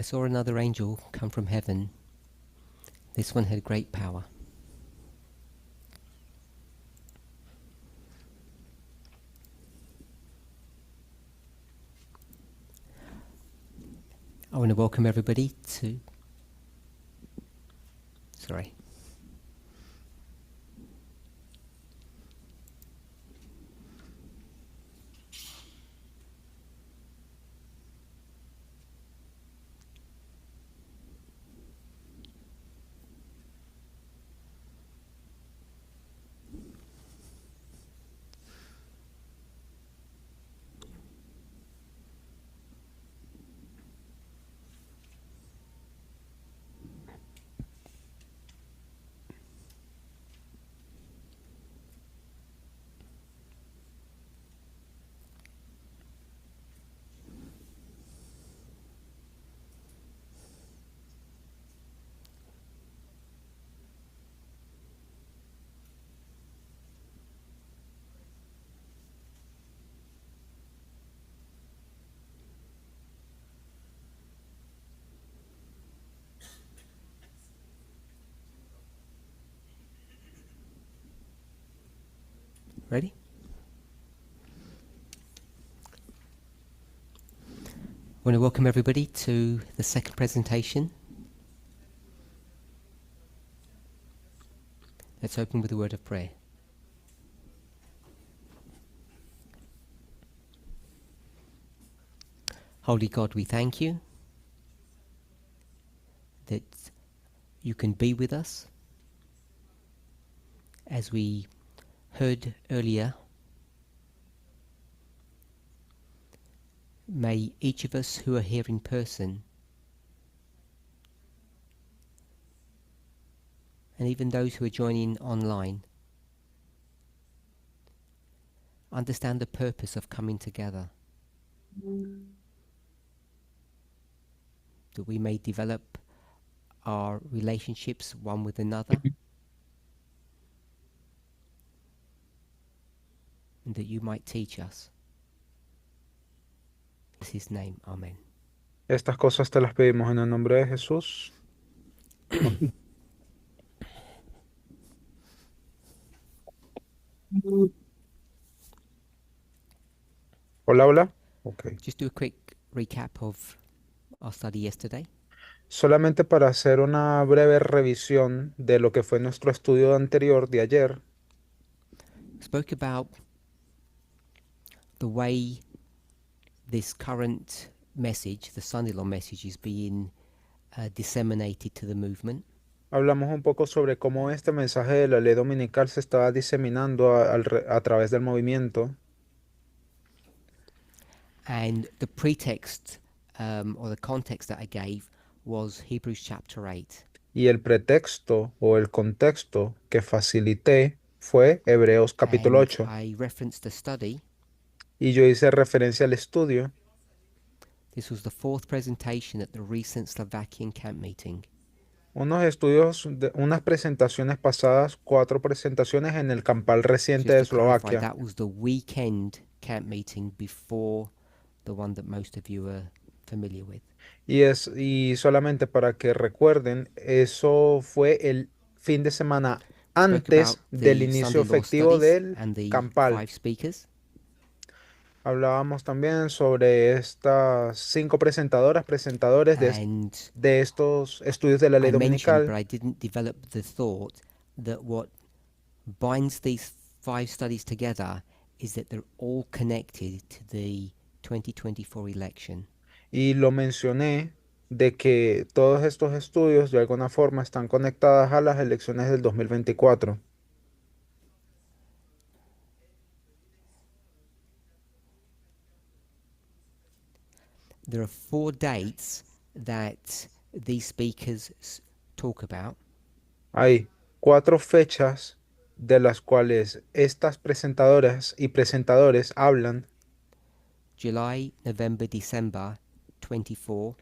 I saw another angel come from heaven. This one had great power. I want to welcome everybody to... Sorry. Ready? I want to welcome everybody to the second presentation. Let's open with a word of prayer. Holy God, we thank you that you can be with us. As we heard earlier, may each of us who are here in person, and even those who are joining online, understand the purpose of coming together. That we may develop our relationships one with another, and that you might teach us. In his name, Amen. Estas cosas te las pedimos en el nombre de Jesús. Hola, hola. Okay. Just do a quick recap of our study yesterday. Solamente para hacer una breve revisión de lo que fue nuestro estudio anterior de ayer, Spoke about the way this current message, the Sunday Law message, is being disseminated to the movement. hablamos un poco sobre cómo este mensaje de la ley dominical se estaba diseminando a través del movimiento. And the pretext or the context that I gave was Hebrews chapter 8. Y el pretexto o el contexto que facilité fue Hebreos capítulo And 8. I referenced the study. Y yo hice referencia al estudio. This was the fourth presentation at the recent Slovakian camp meeting. Unos estudios, unas presentaciones pasadas, 4 presentaciones en el campal reciente Just de to clarify, Eslovaquia. that was the weekend camp meeting before the one that most of you are familiar with. Y solamente para que recuerden, eso fue el fin de semana antes del inicio efectivo del and the campal. 5 speakers. Hablábamos también sobre estas 5 presentadores de estos estudios de la ley I mentioned, but dominical. I didn't develop the thought that what binds these 5 studies together is that they're all connected to the 2024 election. Y lo mencioné de que todos estos estudios de alguna forma están conectadas a las elecciones del 2024. There are 4 dates that these speakers talk about. Hay 4 fechas de las cuales estas presentadoras y presentadores hablan: July, November, December 24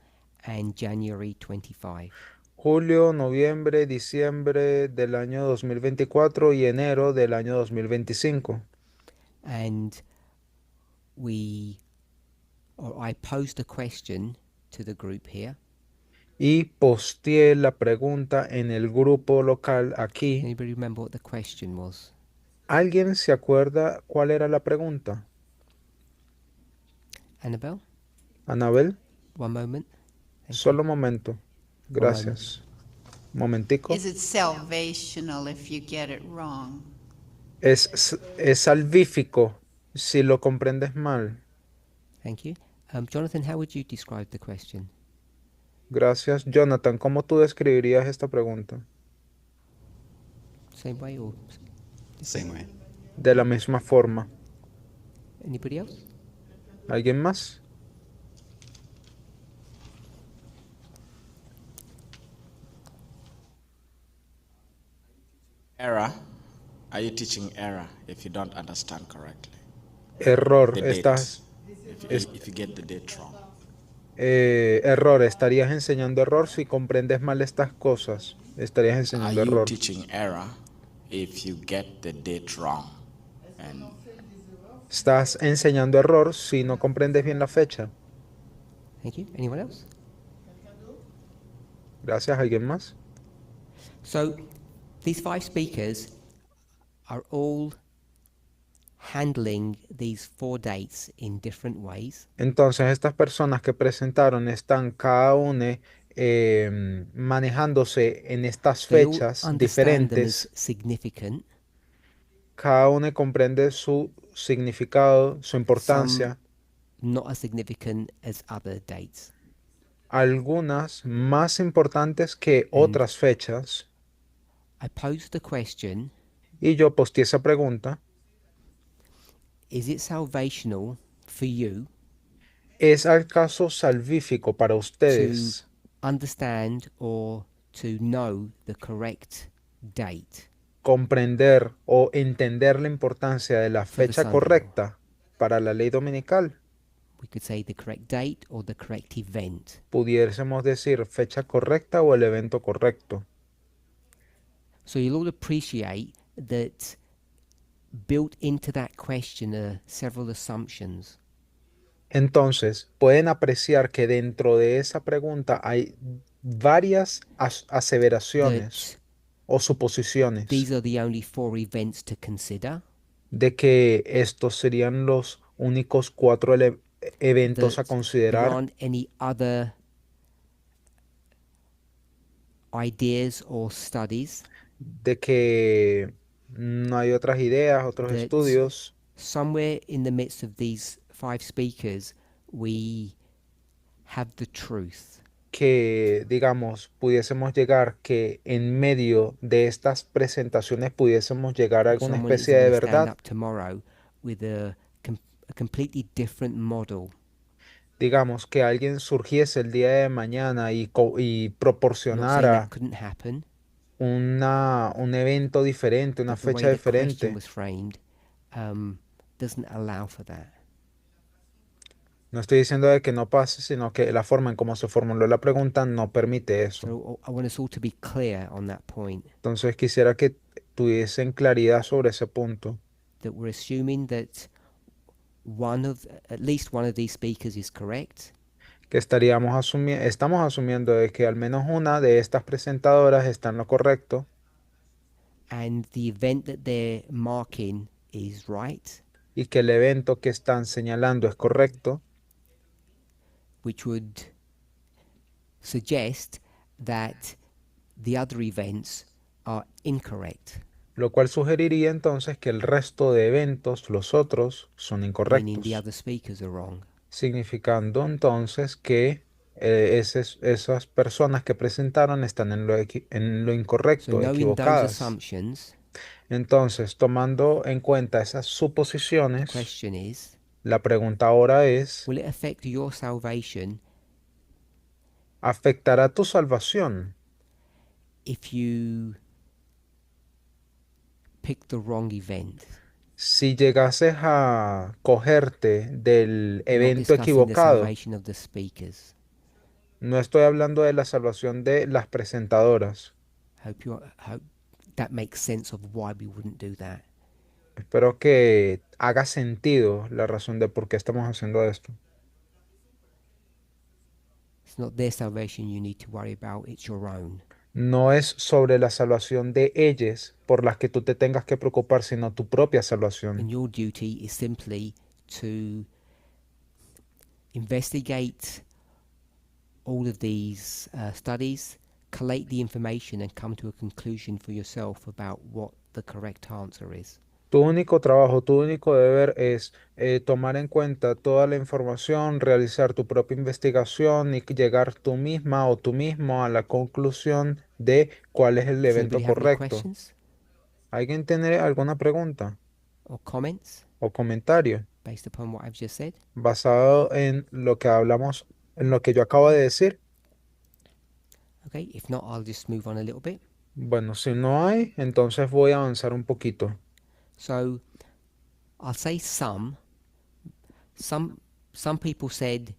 and January 25. julio, noviembre, diciembre del año 2024 y enero del año 2025. And I posed a question to the group here. y posteé la pregunta en el grupo local aquí. Anybody remember what the question was? ¿Alguien se acuerda cuál era la pregunta? Annabelle? Anabel, One moment. Thank you. solo un momento. One moment. Gracias. Momentico. Is it salvational if you get it wrong? Es salvífico si lo comprendes mal. Thank you. Jonathan, how would you describe the question? Gracias. Jonathan, ¿cómo tú describirías esta pregunta? Same way or Same way. De la misma forma. anybody else? ¿Alguien más? Error. Are you teaching error if you don't understand correctly? Error. The date. Estás, If, if you get the date wrong. error. Estarías enseñando error si comprendes mal estas cosas. Estarías Are enseñando you error. teaching error if you get the date wrong? And Estás enseñando error si no comprendes bien la fecha. Thank you. Anyone else? Gracias. ¿Alguien más? So, these 5 speakers are all handling these 4 dates in different ways. Entonces, estas personas que presentaron están cada una manejándose en estas They all fechas understand them as diferentes. significant. Cada una comprende su significado, su Some importancia. not as significant as other dates. Algunas más importantes que otras fechas. I posed the question, Y yo posteé esa pregunta. is it salvational for you ¿Es acaso salvífico para to ustedes understand or to know the correct date? comprender o entender la importancia de la For the fecha Sunday. correcta para la ley dominical? We could say the correct date or the correct event. Pudiésemos decir fecha correcta o el evento correcto. So you'll all appreciate that built into that question are several assumptions. Entonces, pueden apreciar que dentro de esa pregunta hay varias aseveraciones That o suposiciones these are the only 4 events to consider. de que estos serían los únicos 4 eventos a That there considerar, aren't any other ideas or studies. de que no hay otras ideas, otros That estudios, somewhere in the midst of these 5 speakers, we have the truth. que, digamos, pudiésemos llegar, que en medio de estas presentaciones pudiésemos llegar a alguna Someone is especie de going to stand verdad. up tomorrow with a completely different model. Digamos, que alguien surgiese el día de mañana y I'm not saying that proporcionara couldn't happen. un evento diferente, una But the way fecha the question diferente. was framed doesn't allow for that. No estoy diciendo de que no pase, sino que la forma en cómo se formuló la pregunta no permite eso. So I want us all to be clear on that point, Entonces quisiera que tuviesen claridad sobre ese punto, that we're assuming that at least one of these speakers is correct, que estamos asumiendo de que al menos una de estas presentadoras está en lo correcto and the event that they're marking is right, y que el evento que están señalando es correcto, which would suggest that the other events are incorrect, lo cual sugeriría entonces que el resto de eventos, los otros, son meaning incorrectos, the other speakers are wrong. significando entonces que esas personas que presentaron están en lo So incorrecto, knowing those equivocadas. assumptions, Entonces, tomando en cuenta esas the suposiciones, question is, la pregunta ahora es, will it affect your salvation ¿afectará tu salvación if you pick the wrong event? si llegases a cogerte del I'm not evento discussing the equivocado? salvation of the speakers. No estoy hablando de la salvación de las presentadoras. Hope that makes sense of why we wouldn't do that. Espero que haga sentido la razón de por qué estamos haciendo esto. It's not their salvation you need to worry about, it's your own. No es sobre la salvación de ellos por las que tú te tengas que preocupar, sino tu propia salvación. And your duty is simply to investigate all of these studies, collate the information and come to a conclusion for yourself about what the correct answer is. Tu único trabajo, tu único deber es tomar en cuenta toda la información, realizar tu propia investigación y llegar tú misma o tú mismo a la conclusión de cuál es el Does evento anybody have any correcto. questions ¿Alguien tiene alguna pregunta or comments o comentario based upon what I've just said? basado en lo que hablamos, en lo que yo acabo de decir? Okay, if not, I'll just move on a little bit. Bueno, si no hay, entonces voy a avanzar un poquito. So I'll say some people said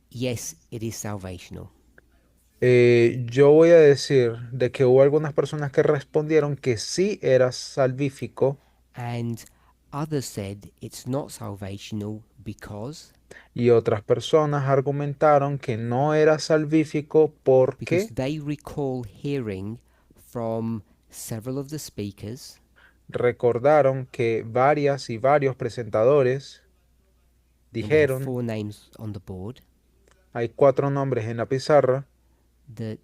yes, it is salvational, Yo voy a decir de que hubo algunas personas que respondieron que sí era salvífico and others said it's not salvational because y otras personas argumentaron que no era salvífico porque they recall hearing from several of the speakers recordaron que varias y varios presentadores and we have dijeron, 4 names on the board, hay 4 nombres en la pizarra, that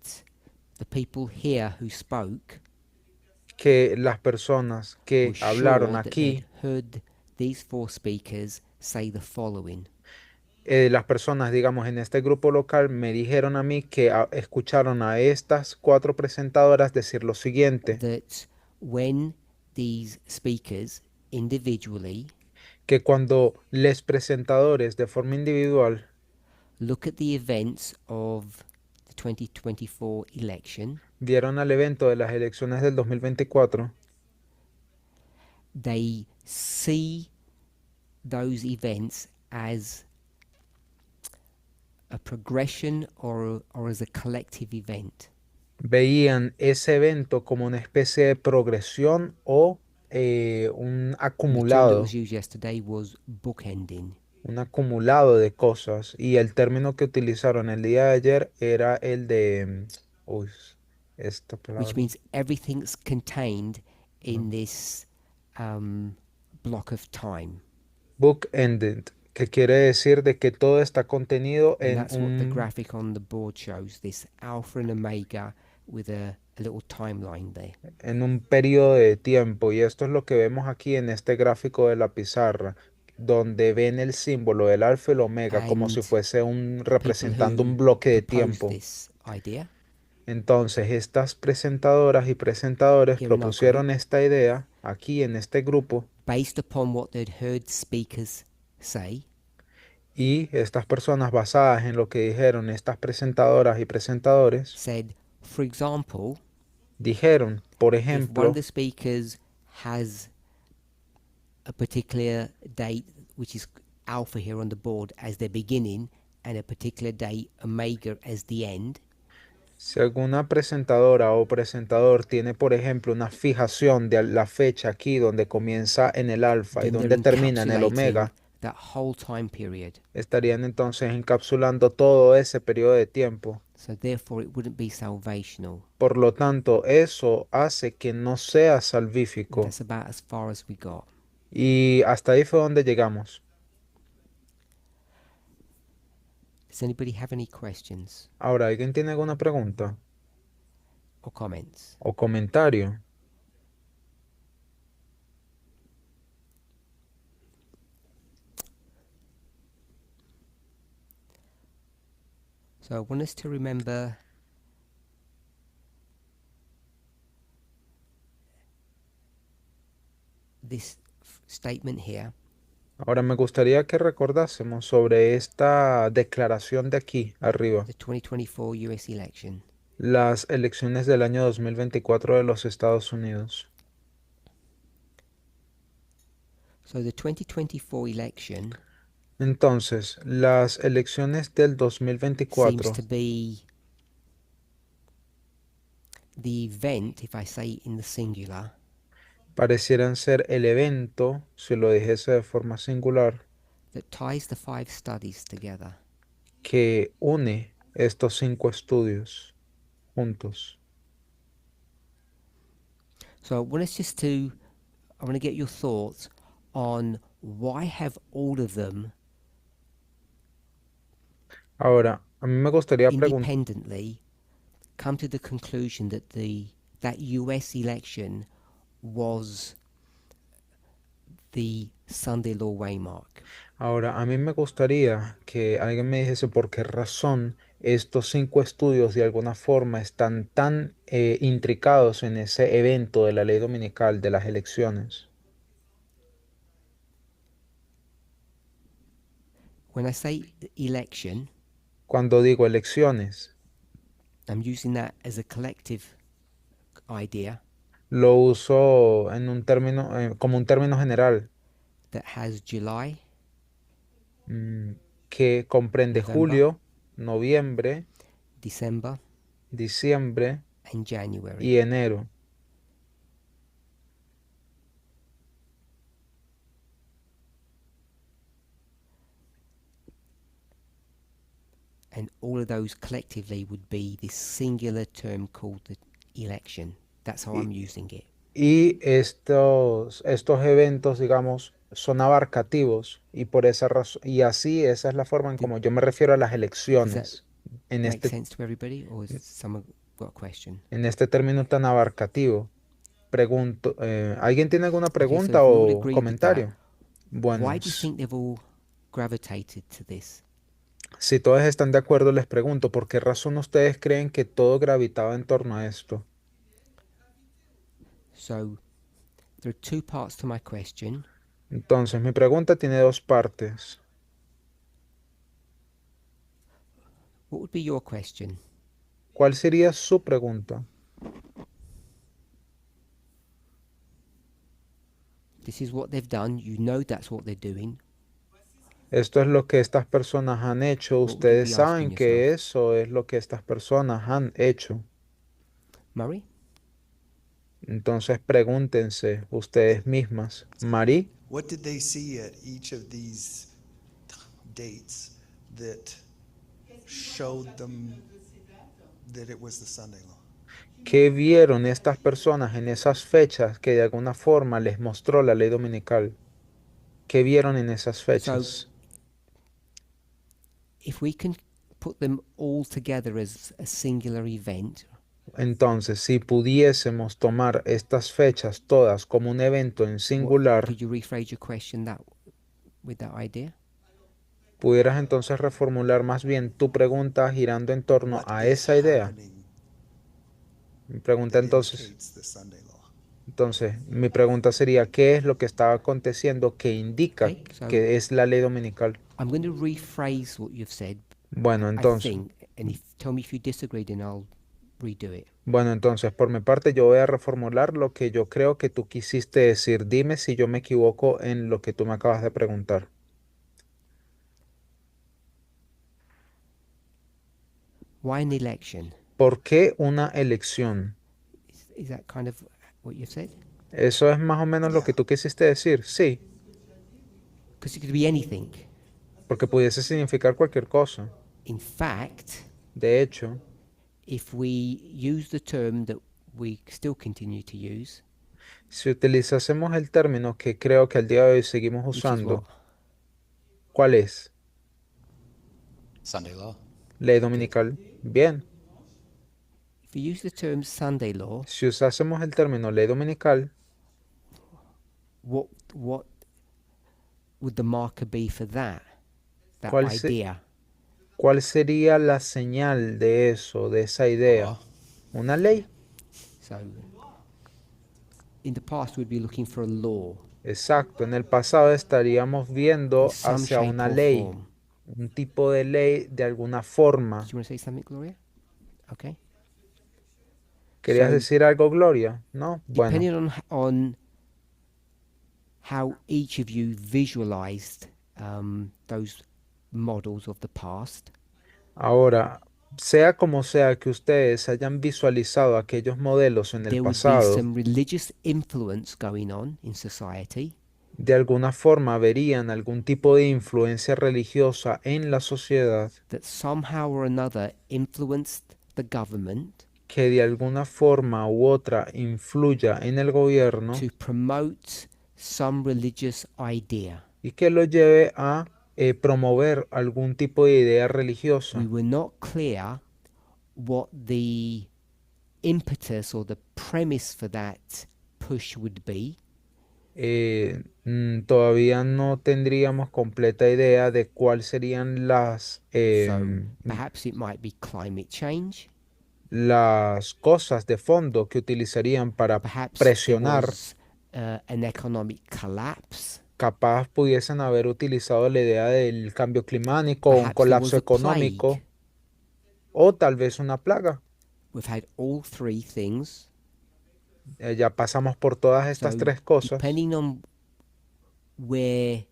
the people here who spoke que las personas que were hablaron sure that aquí, they'd heard these 4 speakers say the following: las personas, digamos, en este grupo local me dijeron a mí que escucharon a estas 4 presentadoras decir lo siguiente, that when these speakers individually que cuando les presentadores de forma individual look at the events of the 2024 election, vieron al evento de las elecciones del 2024, they see those events as a progression or as a collective event. veían ese evento como una especie de progresión o un And the term that acumulado, was used yesterday was bookending, un acumulado de cosas. Y el término que utilizaron el día de ayer era el de, uy, esta which palabra, means everything's contained in Mm. this block of time. book-ended, que quiere decir de que todo está contenido And en that's what the un, graphic on the board shows, this alpha and omega with a little timeline there. en un periodo de tiempo. Y esto es lo que vemos aquí en este gráfico de la pizarra, donde ven el símbolo del alfa y el omega como si And fuese un representando who un bloque de proposed tiempo. this idea Entonces, estas presentadoras y presentadores here in our propusieron group, esta idea aquí en este grupo based upon what they'd heard speakers say, y estas personas basadas en lo que dijeron estas presentadoras y presentadores said, for example, dijeron, por if one ejemplo, of the speakers has a particular date, which is alpha here on the board as the beginning, and a particular date omega as the end, si alguna presentadora o presentador tiene, por ejemplo, una fijación de la fecha aquí donde comienza en el alfa y then they're donde termina en el encapsulating omega, that whole time period. estarían entonces encapsulando todo ese periodo de tiempo. So therefore it wouldn't be salvational. Por lo tanto, eso hace que no sea And salvífico. that's about as far as we got. Y hasta ahí fue donde llegamos. Does anybody have any questions Ahora, ¿alguien tiene alguna pregunta or comments? o comentario? So I want us to remember this statement here. Ahora me gustaría que recordásemos sobre esta declaración de aquí arriba, The 2024 US election. las elecciones del año 2024 de los Estados Unidos. So the 2024 election Entonces, las elecciones del seems 2024 to be the event, if I say in the singular, parecieran ser el evento, si lo dijese de forma singular, that ties the 5 studies together. que une estos 5 estudios juntos. So I want I want to get your thoughts on why have all of them Ahora, a mí me gustaría preguntar, independently come to the conclusion that that US election was the Sunday Law waymark. ahora, a mí me gustaría que alguien me dijese por qué razón estos 5 estudios de alguna forma están tan intricados en ese evento de la ley dominical de las elecciones. When I say election, Cuando digo elecciones, I'm using that as a collective idea lo uso en un término, como un término general, that has July, mm, que comprende November, julio, noviembre, December, diciembre and January. y enero. And all of those collectively would be this singular term called the election. That's how I'm using it. Y estos eventos, digamos, son abarcativos y por esa razón, y así esa es la forma en Did- como yo me refiero a las Does that elecciones en make este, sense to everybody, or has someone got a question? en este término tan abarcativo. Pregunto, ¿alguien tiene alguna Okay, so pregunta if we all o agree with comentario? that, Bueno, why do you think they've all gravitated to this? si todos están de acuerdo, les pregunto, ¿por qué razón ustedes creen que todo gravitaba en torno a esto? So there are two parts to my question. Entonces, mi pregunta tiene 2 partes. What would be your question? ¿Cuál sería su pregunta? This is what they've done. You know that's what they're doing. Esto es lo que estas personas han hecho. What would you Ustedes be saben asking que yourself? eso es lo que estas personas han hecho. Murray? Entonces pregúntense ustedes mismas, Marí, What did they see at each of these dates that showed them that it was the Sunday law? ¿qué vieron estas personas en esas fechas que de alguna forma les mostró la ley dominical? ¿Qué vieron en esas fechas? If we can put them all together as a singular event, Entonces, si pudiésemos tomar estas fechas todas como un evento en singular, could you rephrase your question with that idea? pudieras entonces reformular más bien tu pregunta girando en torno What a is esa idea. happening Mi pregunta that entonces, indicates the Sunday law? mi pregunta sería, ¿qué es lo que está aconteciendo que indica Okay, so que es la ley dominical? I'm going to rephrase what you've said, Bueno, I entonces, think, and tell me if you disagree, then I'll redo it. por mi parte yo voy a reformular lo que yo creo que tú quisiste decir. Dime si yo me equivoco en lo que tú me acabas de preguntar. Why an election? ¿Por qué una elección? Is that kind of what you've said? Eso es más o menos lo que tú quisiste decir. Sí, Because it could be anything. porque pudiese significar cualquier cosa. In fact, De hecho, if we use the term that we still continue to use, si utilizásemos el término que creo que al día de hoy seguimos which is usando, what? ¿cuál es? Sunday law. Ley dominical. Bien, If we use the term Sunday law, si usásemos el término ley dominical, what would the marker be for that ¿Cuál se- idea? ¿cuál sería la señal de eso, de esa idea? Law. ¿Una ley? So, in the past, we'd be looking for a law, Exacto, en el pasado estaríamos viendo in some hacia shape una or ley, form. un tipo de ley de alguna forma. Do you want to say something, Gloria? Okay. ¿Querías So, decir algo, Gloria? ¿No? Bueno, depending on how each of you visualized those models of the past, ahora, sea como sea que ustedes hayan visualizado aquellos modelos en el there would be pasado, some religious influence going on in society, de alguna forma verían algún tipo de influencia religiosa en la sociedad that somehow or another influenced the government que de alguna forma u otra influya en el gobierno to promote some religious idea. y que lo lleve a promover algún tipo de idea religiosa. We were not clear what the impetus or the premise for that push would be. Todavía no tendríamos completa idea de cuáles serían So perhaps it might be climate change. las cosas de fondo que utilizarían para Perhaps it presionar. was an economic collapse. Capaz pudiesen haber utilizado la idea del cambio climático, un Perhaps there was colapso a económico plague. o tal vez una plaga. We've had all three things. Ya pasamos por todas estas So tres cosas. depending on where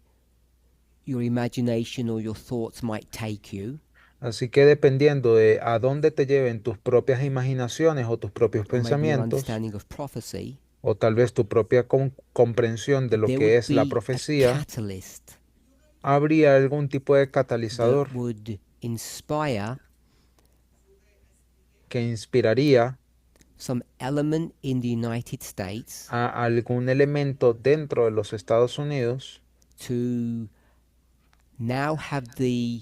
your imagination or your thoughts might take you, Así que dependiendo de a dónde te lleven tus propias imaginaciones o tus propios or maybe your pensamientos, understanding of prophecy, o tal vez tu propia comprensión de lo there que would es la be a profecía, catalyst habría algún tipo de catalizador that would inspire que inspiraría some element in the United States a algún elemento dentro de los Estados Unidos to now have the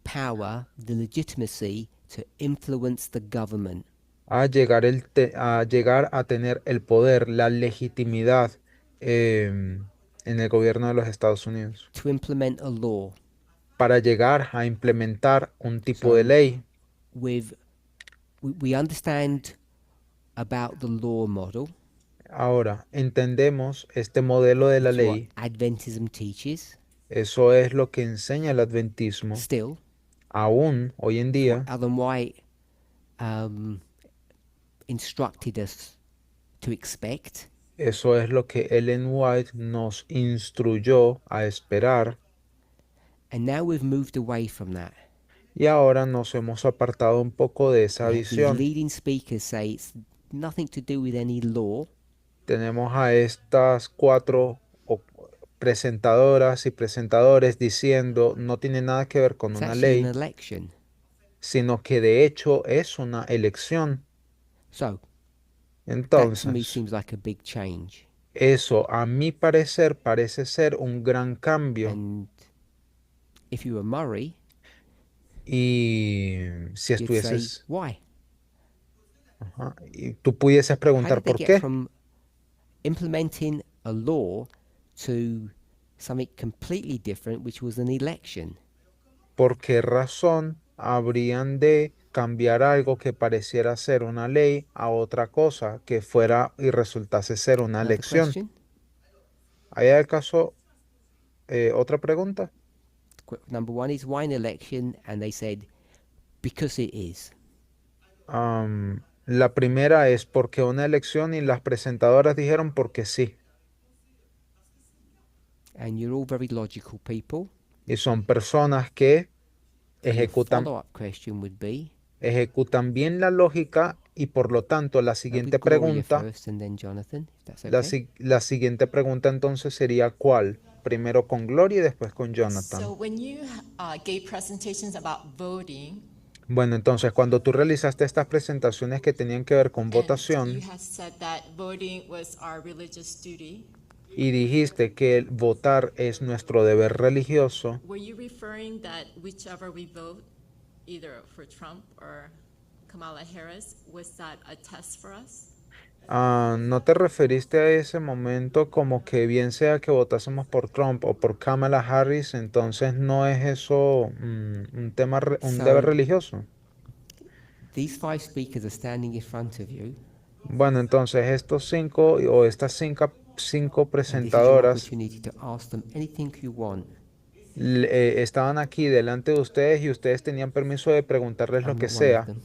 power, the legitimacy to influence the government. a llegar a tener el poder, la legitimidad en el gobierno de los Estados Unidos, To implement a law para llegar a implementar un tipo de So- ley. with we understand about the law model. Ahora, entendemos este modelo de la It's what ley, Adventism teaches. eso es lo que enseña el adventismo, Still, aún hoy en it's día, what Ellen White instructed us to expect. eso es lo que Ellen White nos instruyó a esperar, And now we've moved away from that. y ahora nos hemos apartado un poco de esa We have these visión. leading speakers say it's nothing to do with any law. Tenemos a estas cuatro presentadoras y presentadores diciendo no tiene nada que ver con It's una actually an ley, election. sino que de hecho es una elección. So that to me Entonces, seems like a big change. eso a mi parecer parece ser un gran cambio. And if you were Murray, Y si you'd say, estuvieses, why? ajá, y tú pudieses How preguntar did they por get qué. from implementing a law to something completely different, which was an election? ¿Por qué razón habrían de cambiar algo que pareciera ser una ley a otra cosa que fuera y resultase ser una Another elección? question. ¿Hay acaso otra pregunta? Number one is why an election? And they said, because it is. La primera es porque una elección y las presentadoras dijeron porque sí. And you're all very logical people. Y son personas que The ejecutan, follow-up question would be, ejecutan bien la lógica y por lo tanto la that'll be siguiente Gloria pregunta, first and then Jonathan, if that's la, okay. la siguiente pregunta entonces sería ¿cuál? Primero con Gloria y después con Jonathan. So when you gave presentations about voting, Bueno, entonces cuando tú realizaste estas presentaciones que tenían que ver con and votación you had said that voting was our religious duty, y dijiste que el votar es nuestro deber religioso, were you referring that whichever we vote, either for Trump or Kamala Harris, was that a test for us? ¿no te referiste a ese momento como que bien sea que votásemos por Trump o por Kamala Harris, entonces no es eso un tema, un deber So- religioso? These five speakers are standing in front of you, Bueno, entonces estos cinco o estas cinco and this is your presentadoras opportunity to ask them anything you want. estaban aquí delante de ustedes y ustedes tenían permiso de preguntarles lo I'm que not one of sea. them.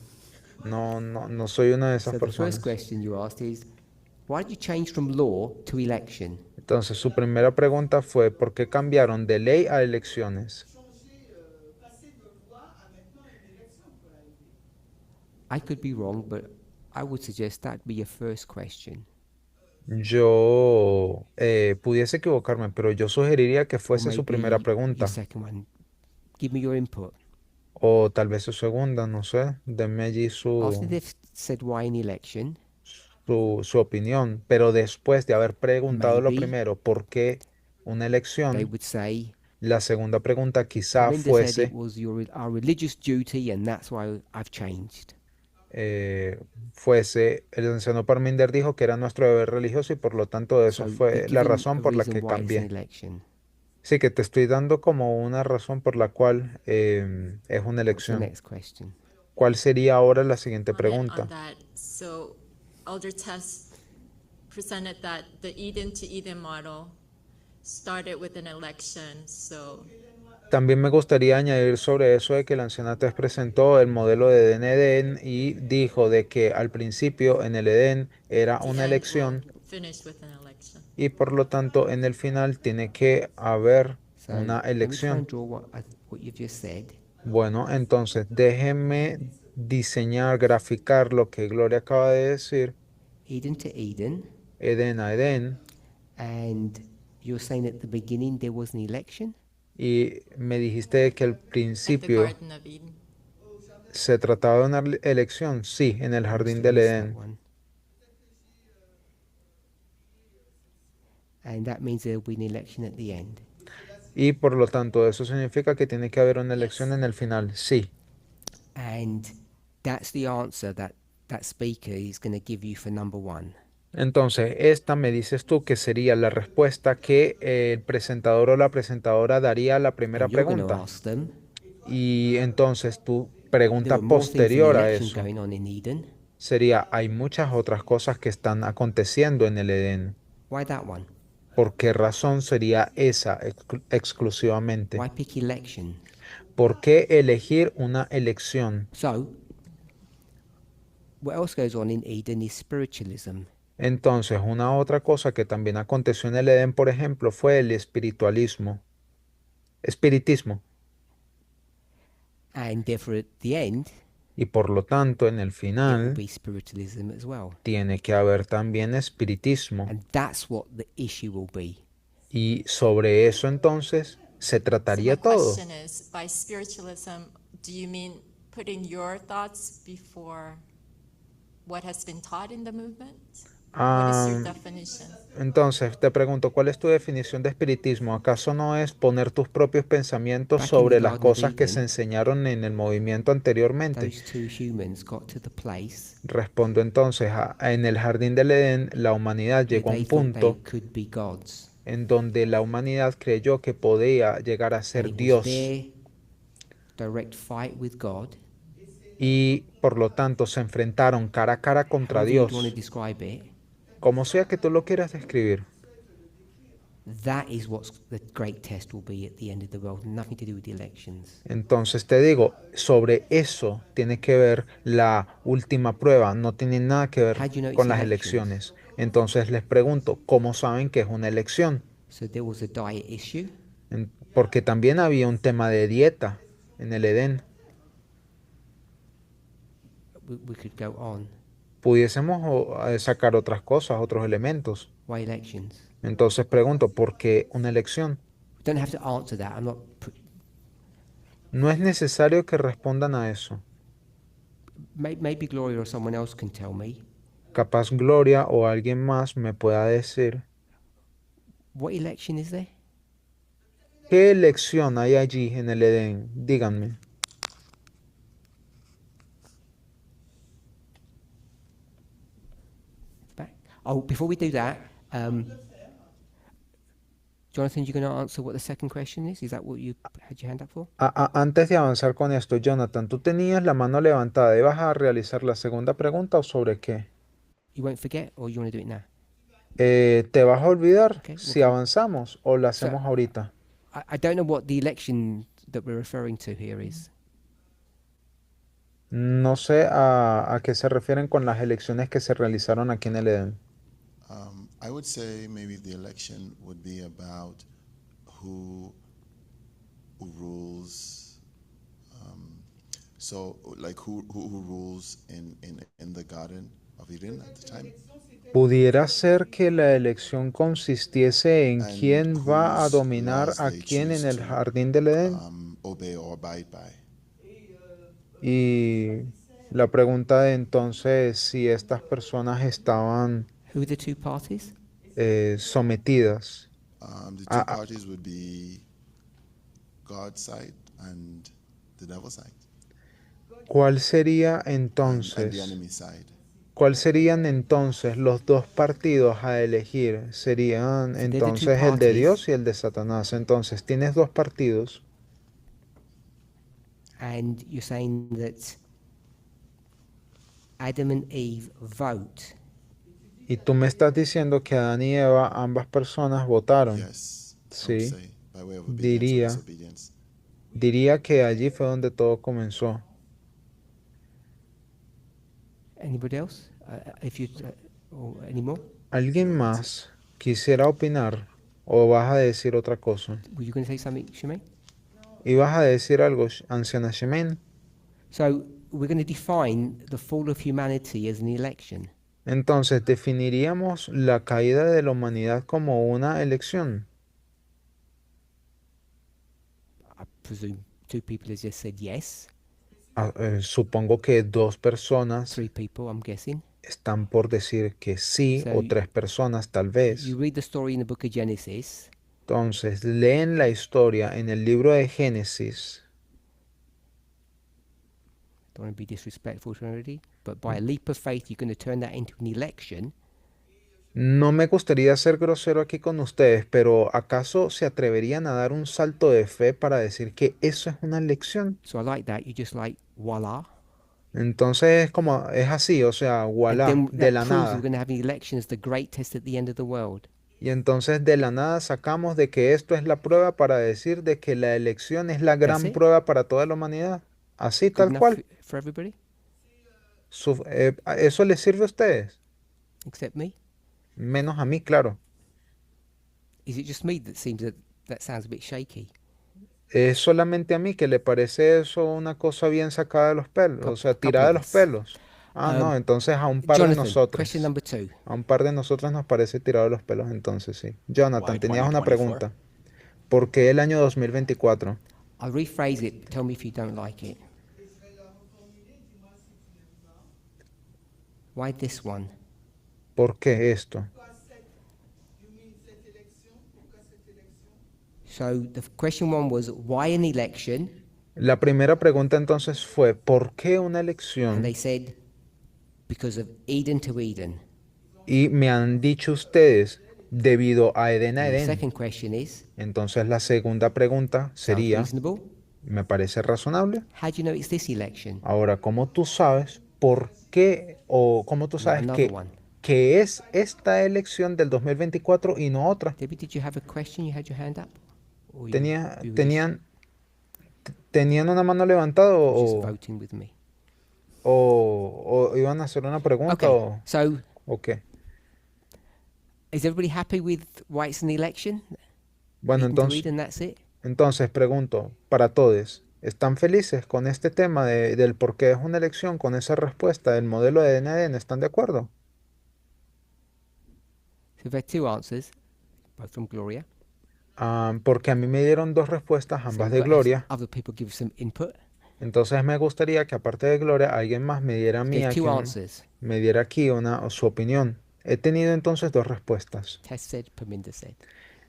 No soy una de esas So the personas. first question you asked is, why did you change from law to election? Entonces su primera pregunta fue ¿por qué cambiaron de ley a elecciones? I could be wrong, but I would suggest that be your first question. Yo pudiese equivocarme, pero yo sugeriría que or fuese su primera maybe your pregunta, second one? Give me your input. o tal vez su segunda, no sé. Denme allí After they've said why an election, su opinión, pero después de haber preguntado lo maybe primero, ¿por qué una they elección? would say, La segunda pregunta quizá Parminder said it fuese, was our religious duty and that's why I've changed. eh, el anciano Parminder dijo que era nuestro deber religioso y por lo tanto eso So you're fue la giving razón a por la reason que why it's an cambié. election. Sí, que te estoy dando como una razón por la cual es una What's the elección. next question? ¿Cuál sería ahora la siguiente Comment on pregunta? that. So Elder Tess presented that the Eden to Eden model started with an election. So También me gustaría añadir sobre eso de que el ancianato presentó el modelo de Edén y dijo de que al principio en el Edén era the una end will elección finish with an election. y por lo tanto en el final tiene que haber So una let me try and elección. draw what you've just said. Bueno, entonces déjenme diseñar, graficar lo que Gloria acaba de decir, Eden to Eden, Edén a Edén, and you're saying at the beginning there was an election? y me dijiste que al At the principio Garden of Eden. se trataba de una elección, sí, en el I must jardín have del missed that Edén. one. And that means there'll be an election at the end. Y por lo tanto, eso significa que tiene que haber una elección en el final. Sí. And that's the answer that that speaker is going to give you for number one. Entonces, esta me dices tú que sería la respuesta que el presentador o la presentadora daría a la primera And you're going to pregunta. ask them, Y entonces tu there pregunta were more things than posterior a elections eso going on in Eden. sería, hay muchas otras cosas que están aconteciendo en el Edén. Why that one? ¿Por qué razón sería esa exclusivamente? Why pick election? ¿Por qué elegir una elección? So, what else goes on in Eden is spiritualism. Entonces, una otra cosa que también aconteció en el Edén, por ejemplo, fue el espiritualismo. Espiritismo. And therefore, at the end, Y por lo tanto, en el there will final, be spiritualism as well. tiene que haber también espiritismo. And that's what the issue will be. Y sobre eso entonces se So my trataría todo. question is, by spiritualism, do you mean putting your thoughts before what has been taught in the movement? What is your Ah, definition? entonces, te pregunto, ¿cuál es tu definición de espiritismo? ¿Acaso no es poner tus propios pensamientos Back in the sobre las Garden of cosas que se Eden, enseñaron en el movimiento anteriormente? those two humans got to the place Respondo entonces, en el jardín del Edén, la humanidad where llegó a they un thought they punto could be gods. en donde la humanidad creyó que podía llegar a And ser it was Dios their direct fight with God, y por lo tanto se enfrentaron cara a cara contra however you'd want to Dios. describe it. Como sea que tú lo quieras describir. That is what the great test will be at the end of the world. Nothing to do with the elections. Entonces te digo, sobre eso tiene que ver la última prueba, no tiene nada que ver How do you know it's con las elections? elecciones. Entonces les pregunto, ¿cómo saben que es una elección? So there was a diet issue. Porque también había un tema de dieta en el Edén. We could go on. Pudiésemos sacar otras cosas, otros elementos. Why elections? Entonces pregunto, ¿por qué una elección? We don't have to answer that. I'm not. No es necesario que respondan a eso. Maybe Gloria or someone else can tell me. Capaz Gloria o alguien más me pueda decir, What election is there? ¿qué elección hay allí en el Edén? Díganme. Back. Oh, before we do that, Jonathan, you're going to answer what the second question is? Is that what you had your hand up for? Antes de avanzar con esto, Jonathan, ¿tú tenías la mano levantada? ¿Ibas a realizar la segunda pregunta o sobre qué? You won't forget, or you want to do it now? ¿Te vas a olvidar Okay, si okay. avanzamos o la hacemos ahorita? I don't know what the election that we're referring to here is. No sé a qué se refieren con las elecciones que se realizaron aquí en el Edén. I would say maybe the election would be about who rules. So, like who rules in the Garden of Eden at the time? Pudiera ser que la elección consistiese en and quién va a whose dominar laws a they quién en choose el to jardín del Edén. obey or abide by. Y la pregunta de entonces es si estas personas estaban Who are the two parties? sometidas. The two a- a- parties would be God's side and the devil's side, ¿Cuál sería and the entonces? enemy's side. ¿Cuál serían entonces los dos partidos a elegir? Serían So they're the two entonces el de parties, Dios y el de Satanás. Entonces tienes dos partidos and you're saying that Adam and Eve vote. y tú me estás diciendo que Adán y Eva, ambas personas votaron. Yes, I would Sí, say, by way of obedience or diría, disobedience. diría que allí fue donde todo comenzó. Anybody else? If you or any more? ¿Alguien más quisiera opinar o vas a decir otra cosa? Were you going to say something, Shemaine? ¿Y vas a decir algo, anciana Shemin? So we're going to define the fall of humanity as an election. Entonces, ¿definiríamos la caída de la humanidad como una elección? I presume two people has just said yes. Supongo que dos personas Three people, I'm guessing. están por decir que sí, So o tres personas tal vez. You read the story in the book of Genesis, Entonces, leen la historia en el libro de Génesis. don't want to be disrespectful to anybody, but by a leap of faith, you're going to turn that into an election. No me gustaría ser grosero aquí con ustedes, pero ¿acaso se atreverían a dar un salto de fe para decir que eso es una elección? So I like that. You just like, voila. Entonces es así, o sea, And voilà, then de that la proves we're nada. going to have an election as the great test at the end of the world. Y entonces de la nada sacamos de que esto es la prueba para decir de que la elección es la gran it? prueba para toda la humanidad. Así, Good tal enough cual. for everybody, ¿Eso les sirve a ustedes? except me? Menos a mí, claro. Is it just me that seems that sounds a bit shaky? Es solamente a mí que le parece eso una cosa bien sacada de los pelos, o sea, Couple tirada de of los us. pelos. Ah, no, entonces a un par de Jonathan, nosotros. question number 2. A un par de nosotros nos parece tirado de los pelos, entonces sí. Jonathan, Why tenías una 2024? pregunta. ¿Por qué el año 2024? I'll rephrase it. Tell me if you don't like it. Why this one? ¿Por qué esto? So the question one was, why an election? La primera pregunta entonces fue, ¿por qué una And elección? they said, because of Eden to Eden. Y me han dicho ustedes, debido a Edén a And the Edén. second question is, Entonces la segunda pregunta sounds sería, reasonable. ¿me parece razonable? How do you know it's this election? Ahora, ¿cómo tú sabes por qué o cómo tú Not sabes another one. que es esta elección del 2024 y no otra? Debbie, did you have a question? You had your hand up? Or you- Tenía, you were tenían, ¿Tenían una mano levantada just voting with me? o iban a hacer una pregunta Okay, so o qué? is everybody happy with why it's an election? Bueno, Eden to entonces, Eden, that's it? entonces pregunto para todos, ¿están felices con este tema del por qué es una elección, con esa respuesta del modelo de DNADN? ¿Están de acuerdo? So we've had two answers, both from Gloria. Porque a mí me dieron dos respuestas, So ambas we've de got to have Gloria. other people give some input. Entonces me gustaría que aparte de Gloria, alguien más me diera a mí, There's two aquí answers. me diera aquí su opinión. He tenido entonces dos respuestas. Tess said, Perminder said.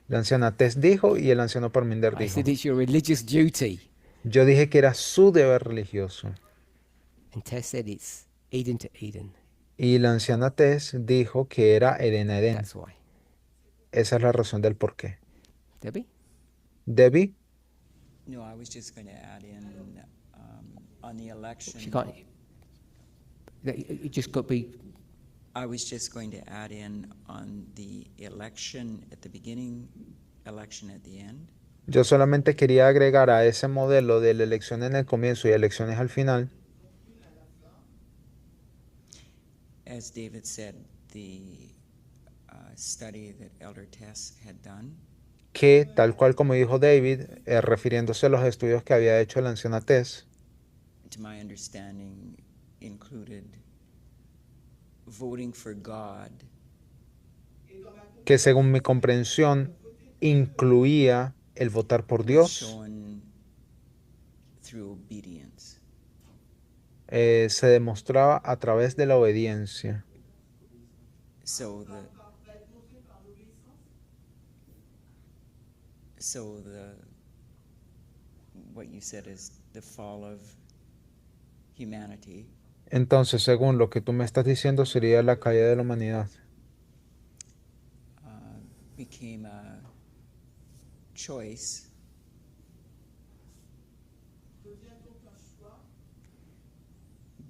La anciana Tess dijo y el anciano Parminder I dijo. said it's your religious duty. Yo dije que era su deber religioso. And Tess said it's Eden to Eden. Y la anciana Tess dijo que era Edén a Edén. That's why. Esa es la razón del por qué. Debbie? Debbie, No, I was just going to add in on the election. She can't. You just got to be. I was just going to add in on the election at the beginning, election at the end. yo solamente quería agregar a ese modelo de la elección en el comienzo y elecciones al final. As David said, the study that Elder Tess had done, Que, tal cual como dijo David, refiriéndose a los estudios que había hecho la anciana Tess, to my understanding, included voting for God que según mi comprensión incluía el votar por was Dios, shown through obedience. se demostraba a través de la obediencia. So what you said is the fall of humanity Entonces, según lo que tú me estás diciendo, sería la caída de la humanidad. became a choice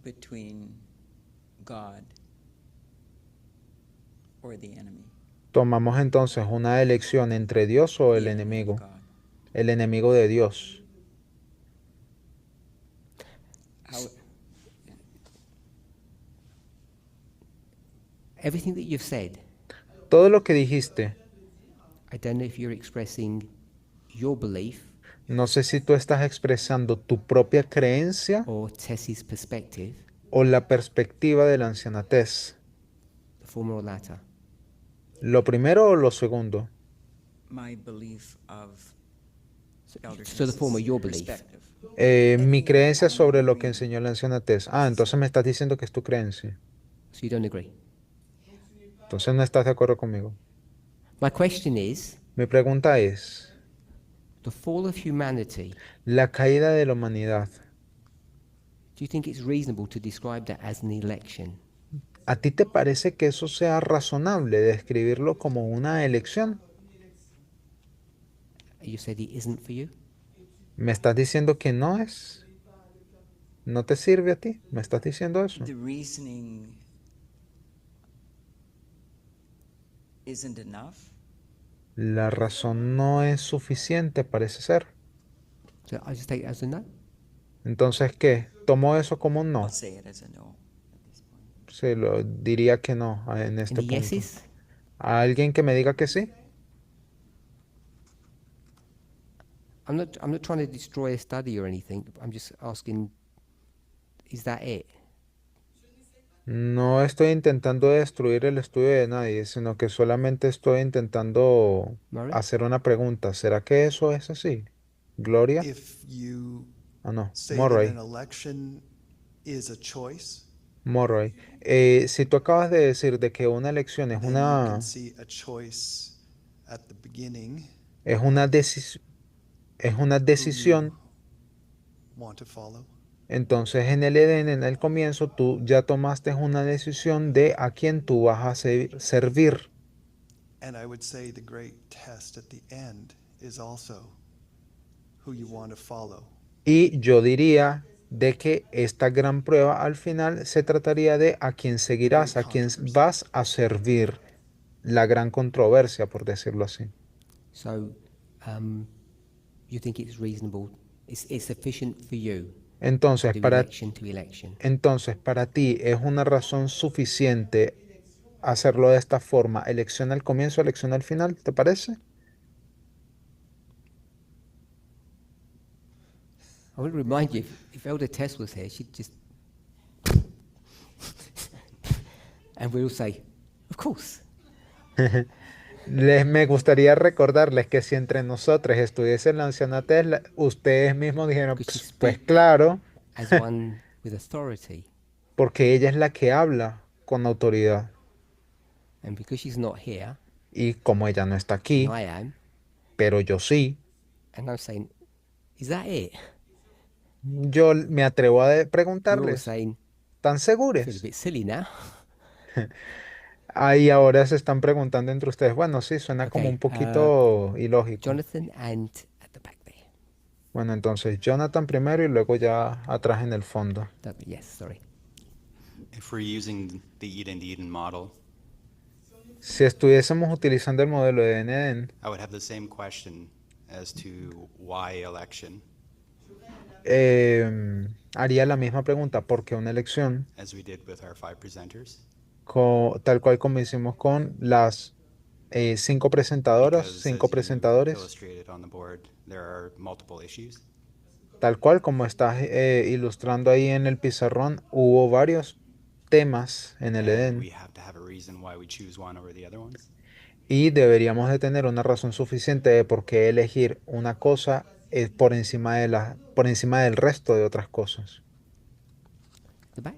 between God or the enemy. Tomamos entonces una elección entre Dios o el The enemy of enemigo, God. el enemigo de Dios. How, Everything that you've said, Todo lo que dijiste, I don't know if you're expressing your belief no sé si tú estás expresando tu propia creencia or Tessie's perspective, o la perspectiva de la ancianatez. the former or latter. ¿Lo primero o lo segundo? my belief of Elder So the former, Tess's your belief. perspective. Mi creencia sobre lo que enseñó la ancianatez. Ah, entonces me estás diciendo que es tu creencia. So you don't agree. Entonces no estás de acuerdo conmigo. My question is, Mi pregunta es, the fall of humanity, la caída de la humanidad, do you think it's reasonable to describe that as an election? ¿a ti te parece que eso sea razonable describirlo como una elección? You said it isn't for you? ¿Me estás diciendo que no es? ¿No te sirve a ti? ¿Me estás diciendo eso? The reasoning isn't enough. La razón no es suficiente, parece ser. So I just take it as a no? Entonces, ¿qué? ¿Tomo eso como un no? I'll say it as a no at this point. Sí, lo diría que no en este Any punto. yeses? ¿A alguien que me diga que sí? I'm not trying to destroy a study or anything. I'm just asking, is that it? No estoy intentando destruir el estudio de nadie, sino que solamente estoy intentando Murray? hacer una pregunta. ¿Será que eso es así? ¿Gloria? If you Ah, no. say that Murray. an election is a choice, Murray. Si tú acabas de decir de que una elección es then you una, can see a choice at the beginning es una decisión, want to follow. entonces en el Edén, en el comienzo, tú ya tomaste una decisión de a quién tú vas a servir. And I would say the great test at the end is also who you want to follow. Y yo diría de que esta gran prueba al final se trataría de a quién seguirás, a quién vas a servir. La gran controversia, por decirlo así. So, you think it's reasonable? It's sufficient for you Entonces, to do para election to election. Entonces, para ti es una razón suficiente hacerlo de esta forma, elección al comienzo, elección al final, ¿te parece? I want to remind you, if Elder Tess was here, she'd just... and we'll say, of course. Me gustaría recordarles que si entre nosotros estuviese la anciana Tesla, ustedes mismos dijeron, Because you pues speak claro, as one with authority. porque ella es la que habla con autoridad. And because she's not here, Y como ella no está aquí, and I am, pero yo sí, and I'm saying, is that it? yo me atrevo a You're all preguntarles, saying, ¿están I feel a seguros? bit silly now. Ahí ahora se están preguntando entre ustedes, bueno, sí, suena como Okay, un poquito ilógico. Jonathan and at the back there. Bueno, entonces Jonathan primero y luego ya atrás en el fondo. Yes, sorry. If we're using the Eden model, Si estuviésemos utilizando el modelo de Eden, I would have the same question as to why election, haría la misma pregunta, ¿por qué una elección? as we did with our 5 presenters. Tal cual como hicimos con las 5 presentadoras, Because 5 as you presentadores, illustrated on the board, there are multiple issues. tal cual como estás ilustrando ahí en el pizarrón, hubo varios temas en el And Edén we have to have a reason why we choose one over the other ones. Y deberíamos de tener una razón suficiente de por qué elegir una cosa por encima del resto de otras cosas. The back.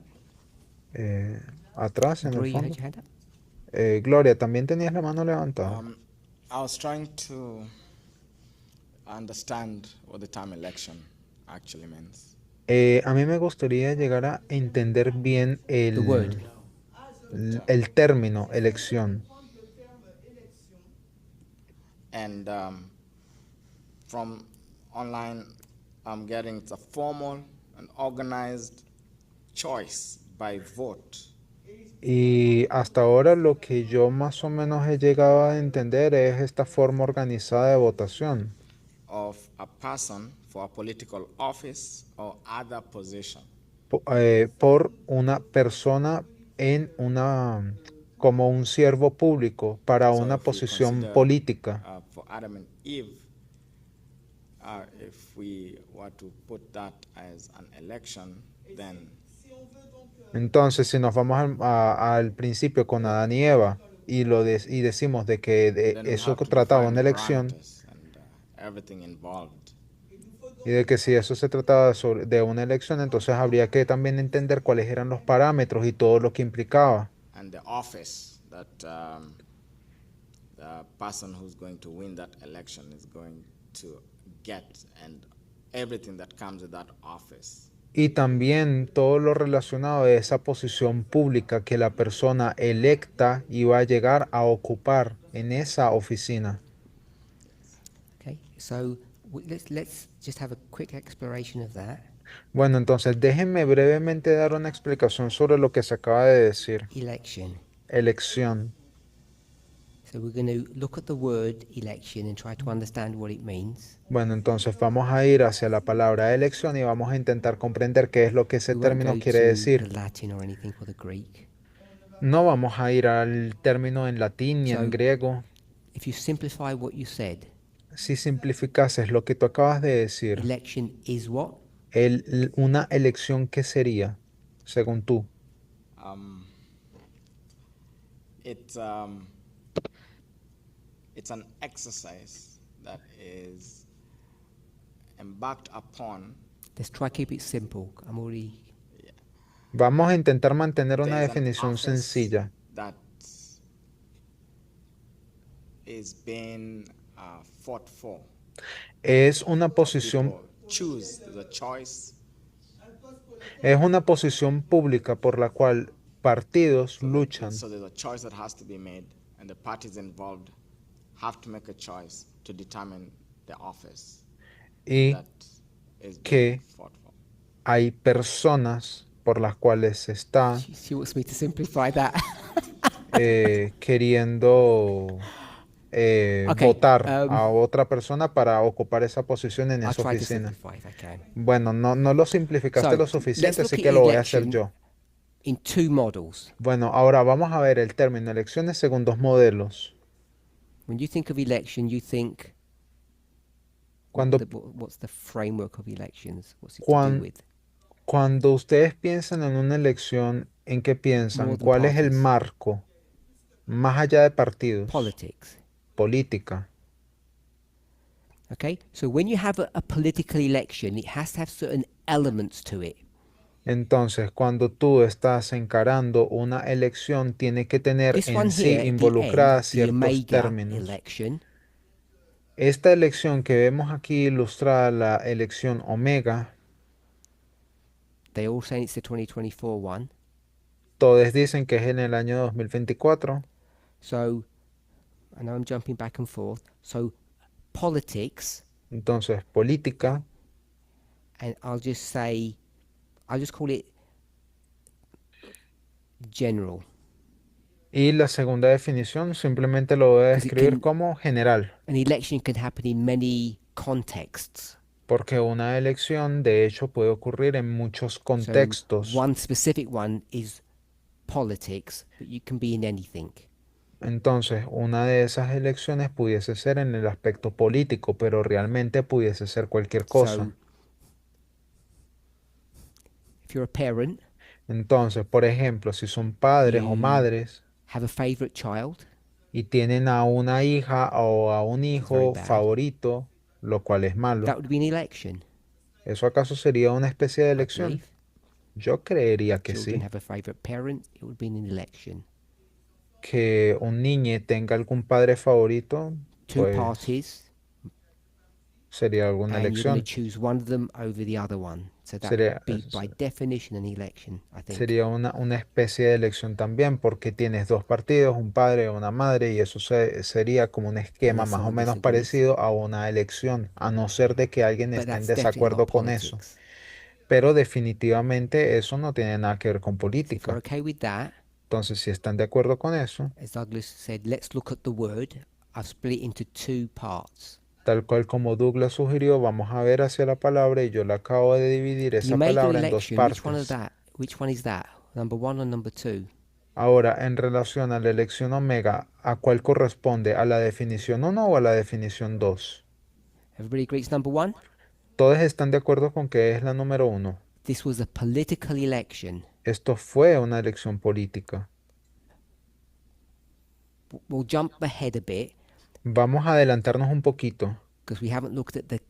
Eh, Atrás, en el Bree, you had fondo. your hand up? Gloria, también tenías la mano levantada. I was trying to understand what the term election actually means. A mí me gustaría llegar a entender bien The word. el término elección. And from online, I'm getting it's a formal and organized choice by vote Y hasta ahora lo que yo más o menos he llegado a entender es esta forma organizada de votación of a person for a political office or other position. por una persona como un siervo público para So una if we posición consider, política. For Adam and Eve, if we were to put that as an election, then Entonces, si nos vamos al principio con Adán y Eva y decimos de que then we eso have to trataba define una the elección parameters and everything involved. y de que si eso se trataba de una elección, entonces habría que también entender cuáles eran los parámetros y todo lo que implicaba. And the office that the person who's going to win that election is going to get, and everything that comes with that office. Y también todo lo relacionado a esa posición pública que la persona electa iba a llegar a ocupar en esa oficina. Okay, so let's just have a quick exploration of that. Bueno, entonces déjenme brevemente dar una explicación sobre lo que se acaba de decir. Election. Elección. So we're going to look at the word election and try to understand what it means. Bueno, entonces vamos a ir hacia la palabra elección y vamos a intentar comprender qué es lo que ese We won't término go quiere to decir. the Latin or anything or the Greek. No vamos a ir al término en latín ni en So- griego. If you simplify what you said, Si simplificases lo que tú acabas de decir, election is what? una elección, ¿qué sería, según tú? It's an exercise that is embarked upon. Let's try keep it simple. I'm already Vamos a intentar mantener una There's an definición office sencilla. that is being fought for. Es una posición, People choose the choice. es una posición pública por la cual partidos luchan. So there's a choice that has to be made, and the parties involved have to make a choice to determine the office Y that is que being fought for. hay personas por las cuales se está she wants me to simplify that. queriendo Okay, votar a otra persona para ocupar esa posición en I'll esa try to oficina. simplify if I can. Bueno, no lo simplificaste So, lo let's suficiente, look así at que lo voy a hacer election. yo. In two models. Bueno, ahora vamos a ver el término elecciones según dos modelos. When you think of election, you think Cuando, what's the framework of elections? What's it to Cuan- do with? cuando ustedes piensan en una elección, ¿en qué piensan? More than ¿Cuál es el parties. marco? Más allá de partidos. Politics. Política. Okay? So when you have a political election, it has to have certain elements to it. Entonces, cuando tú estás encarando una elección, tiene que tener This en one sí here, the involucradas the ciertos Omega términos. election, Esta elección que vemos aquí ilustrada, la elección Omega, they all say it's the 2024 one. todos dicen que es en el año 2024. So, I know I'm jumping back and forth. So, politics, Entonces, política, and I'll just call it general. y la segunda definición simplemente lo voy a Because it describir can- como general, An election can happen in many contexts. porque una elección de hecho puede ocurrir en muchos So, contextos. one specific one is politics, but you can be in anything. Entonces, una de esas elecciones pudiese ser en el aspecto político, pero realmente pudiese ser cualquier cosa. So, if you're a parent, Entonces, por ejemplo, si son padres o You- madres have a favorite child, y tienen a una hija o a un very hijo bad. favorito, lo cual es malo. That would be an election, ¿Eso acaso sería una especie de I elección? believe. Yo creería que Children sí. have a favorite parent, it would be an election. Que un niño tenga algún padre favorito, Two pues parties, sería alguna and you're going to elección. choose one of them over the other one. So that Sería, would be by definition an election, I think. sería una especie de elección también, porque tienes dos partidos, un padre o una madre, y eso sería como un esquema Unless más o someone menos disagrees. parecido a una elección, a no ser de que alguien But esté en that's definitely desacuerdo not con eso. politics. Pero definitivamente eso no tiene nada que ver con So if we're política. okay with that, Entonces, si están de acuerdo con eso, as Douglas said, let's look at the word. I've split it into two parts. tal cual como Douglas sugirió, vamos a ver hacia la palabra y yo la acabo de dividir You esa make an palabra en dos election. Which one of partes. that? Which one is that? Number one or number two? Ahora, en relación a la elección omega, ¿a cuál corresponde? ¿A la definición 1 o a la definición 2? Everybody agrees number one? Todos están de acuerdo con que es la número 1. This was a political election. Esto fue una elección política. We'll jump ahead a bit Vamos a adelantarnos un poquito, because we haven't looked at the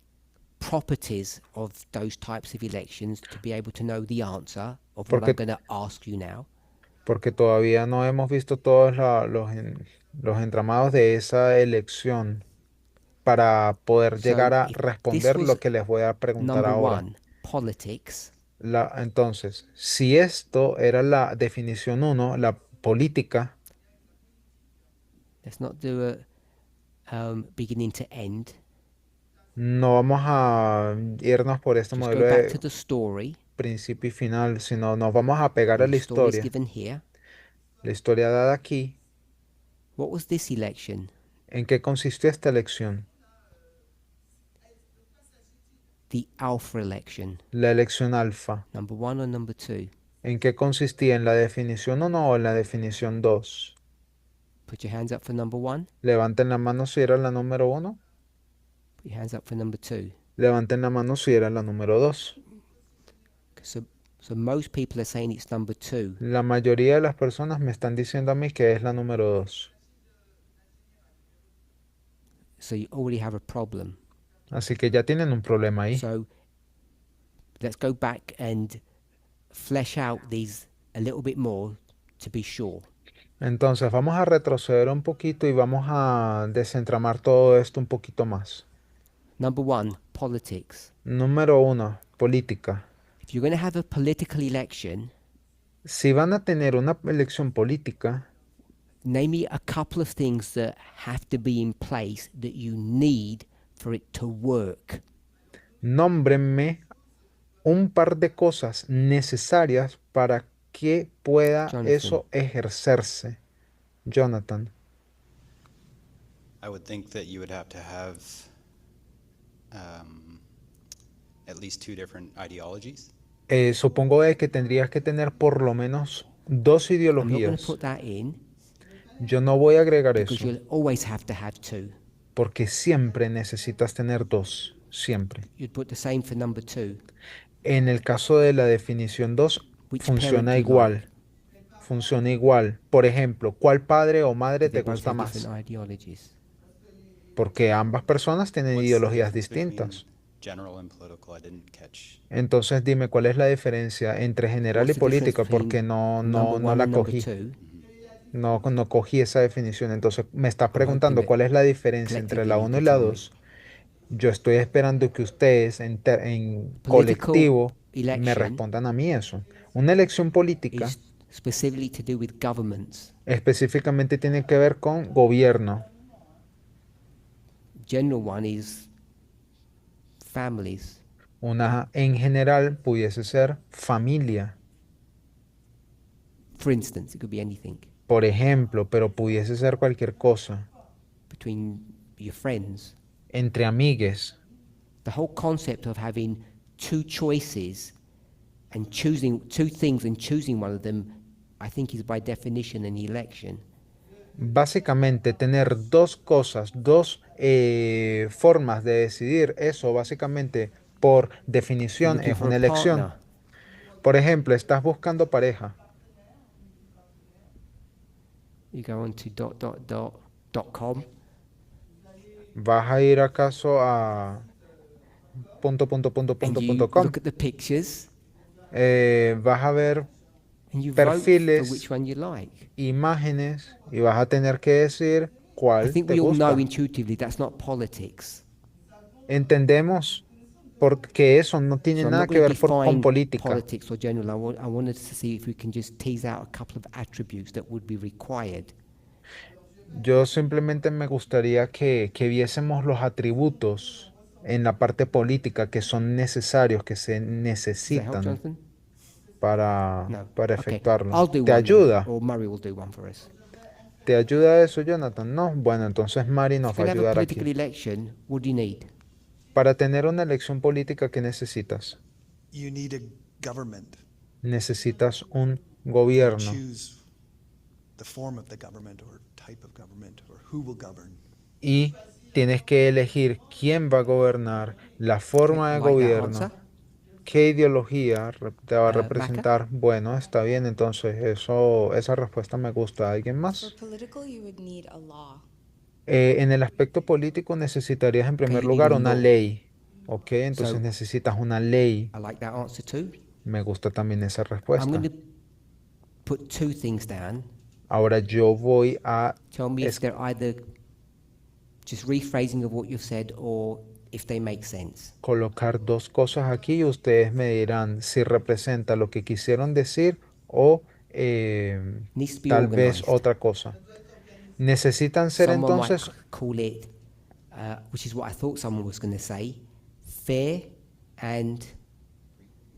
properties of those types of elections to be able to know the answer of what I'm Porque- going to ask you now. porque todavía no hemos visto todos los entramados de esa elección para poder So, llegar a if this responder was lo que les voy a preguntar Number ahora. one, politics. Entonces, si esto era la definición 1, la política, Let's not do a beginning to end. no vamos a irnos por este Just modelo go back to de the story. principio y final, sino nos vamos a pegar a And la the story is historia. given here. La historia dada aquí. What was this election? ¿En qué consistió esta elección? The alpha election. La elección alfa. Number one or number two? ¿En qué consistía? ¿En la definición 1 o en la definición 2? Put your hands up for number one. Levanten la mano si era la número 1. Put your hands up for number two. Levanten la mano si era la número 2. So most people are saying it's number two. La mayoría de las personas me están diciendo a mí que es la número 2. So you already have a problem. Así que ya tienen un problema ahí. So let's go back and flesh out these a little bit more to be sure. Entonces vamos a retroceder un poquito y vamos a desentramar todo esto un poquito más. Number one, politics. Número 1, política. If you're going to have a political election, Si van a tener una elección política, name me a couple of things that have to be in place that you need for it to work. nómbrenme un par de cosas necesarias para que pueda Jonathan. eso ejercerse. Jonathan. I would think that you would have to have at least two different ideologies. Supongo de que tendrías que tener por lo menos dos I'm not going to ideologías. put that in Yo no voy a agregar because eso, you'll always have to have two. porque siempre necesitas tener dos, siempre. You'd put the same for number two. En el caso de la definición 2, Which funciona parent do you igual. like? Funciona igual. Por ejemplo, ¿cuál padre o madre te They both gusta have más? different ideologies. Porque ambas personas tienen What's the ideologías difference between distintas. General and political, I didn't catch. Entonces dime cuál es la diferencia entre general y What's the difference política, porque between no number one la and number cogí. two? No cogí esa definición. Entonces me está I'm hoping preguntando that cuál es la diferencia entre la collectively 1 y you la can tell me. 2. Yo estoy esperando que ustedes en Political colectivo me election respondan a mí eso. Una elección política is specifically to do with governments. específicamente tiene que ver con gobierno. General one is families. Una en general pudiese ser familia, For instance, it could be anything por ejemplo, pero pudiese ser cualquier cosa. between your friends. Entre amigues. The whole concept of having two choices and choosing two things and choosing one of them, I think, is by definition an election. Básicamente tener dos cosas, dos formas de decidir, eso básicamente por definición Looking es for una a elección. partner. Por ejemplo, estás buscando pareja. You go on to ... ¿Vas a ir acaso a punto, punto, punto, and punto, you punto com? look at the pictures Vas a ver and you vote for perfiles, which one you like. imágenes y vas a tener que decir I cuál think te we all know gusta. intuitively that's not politics. Entendemos porque eso no tiene So I'm nada not que going to ver con define política. politics or general. I wanted to see if we can just tease out a couple of attributes that would be required. Yo simplemente me gustaría que viésemos los atributos en la parte política que son necesarios, que se Does that help, necesitan Jonathan? para No. para Okay. efectuarlo. I'll do ¿Te one then, ayuda? or Murray will do one for us. ¿Te ayuda eso, Jonathan? No. Bueno, entonces Mari If nos you're va a going to have a ayudar political aquí. election, what do you need? Para tener una elección política, ¿qué necesitas? You need a government. Necesitas un You gobierno choose the form of the government or type of government or who will govern. y tienes que elegir quién va a gobernar, la forma de Like that gobierno, answer? qué ideología te va a Maca? representar. Bueno, está bien, entonces esa respuesta me gusta. ¿Alguien For más? political, you would need a law. En el aspecto político necesitarías en primer you need lugar a una law. ley. ¿Ok? Entonces So- necesitas una ley. I like that answer too. Me gusta también esa I'm respuesta. going to put two things down. Ahora yo voy a Tell me if Es- they're either just rephrasing of what you've said or if they make sense. colocar dos cosas aquí y ustedes me dirán si representa lo que quisieron decir o Needs to be tal vez organized. otra cosa. Necesitan ser Someone might entonces call it, which is what I thought someone was going to say, fair and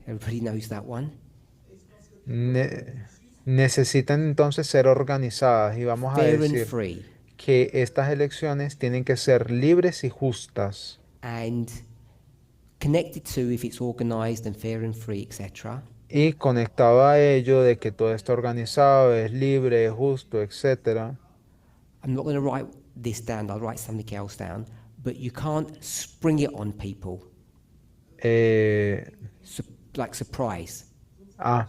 everybody knows that one. necesitan entonces ser organizadas y vamos a Fair and decir free. que estas elecciones tienen que ser libres y justas And connected to if it's organized and fair and free, etc. y conectado a ello de que todo está organizado, es libre, es justo, etcétera. I'm not going to write this down, I'll write something else down, but you can't spring it on people, Eh, like surprise. Ah,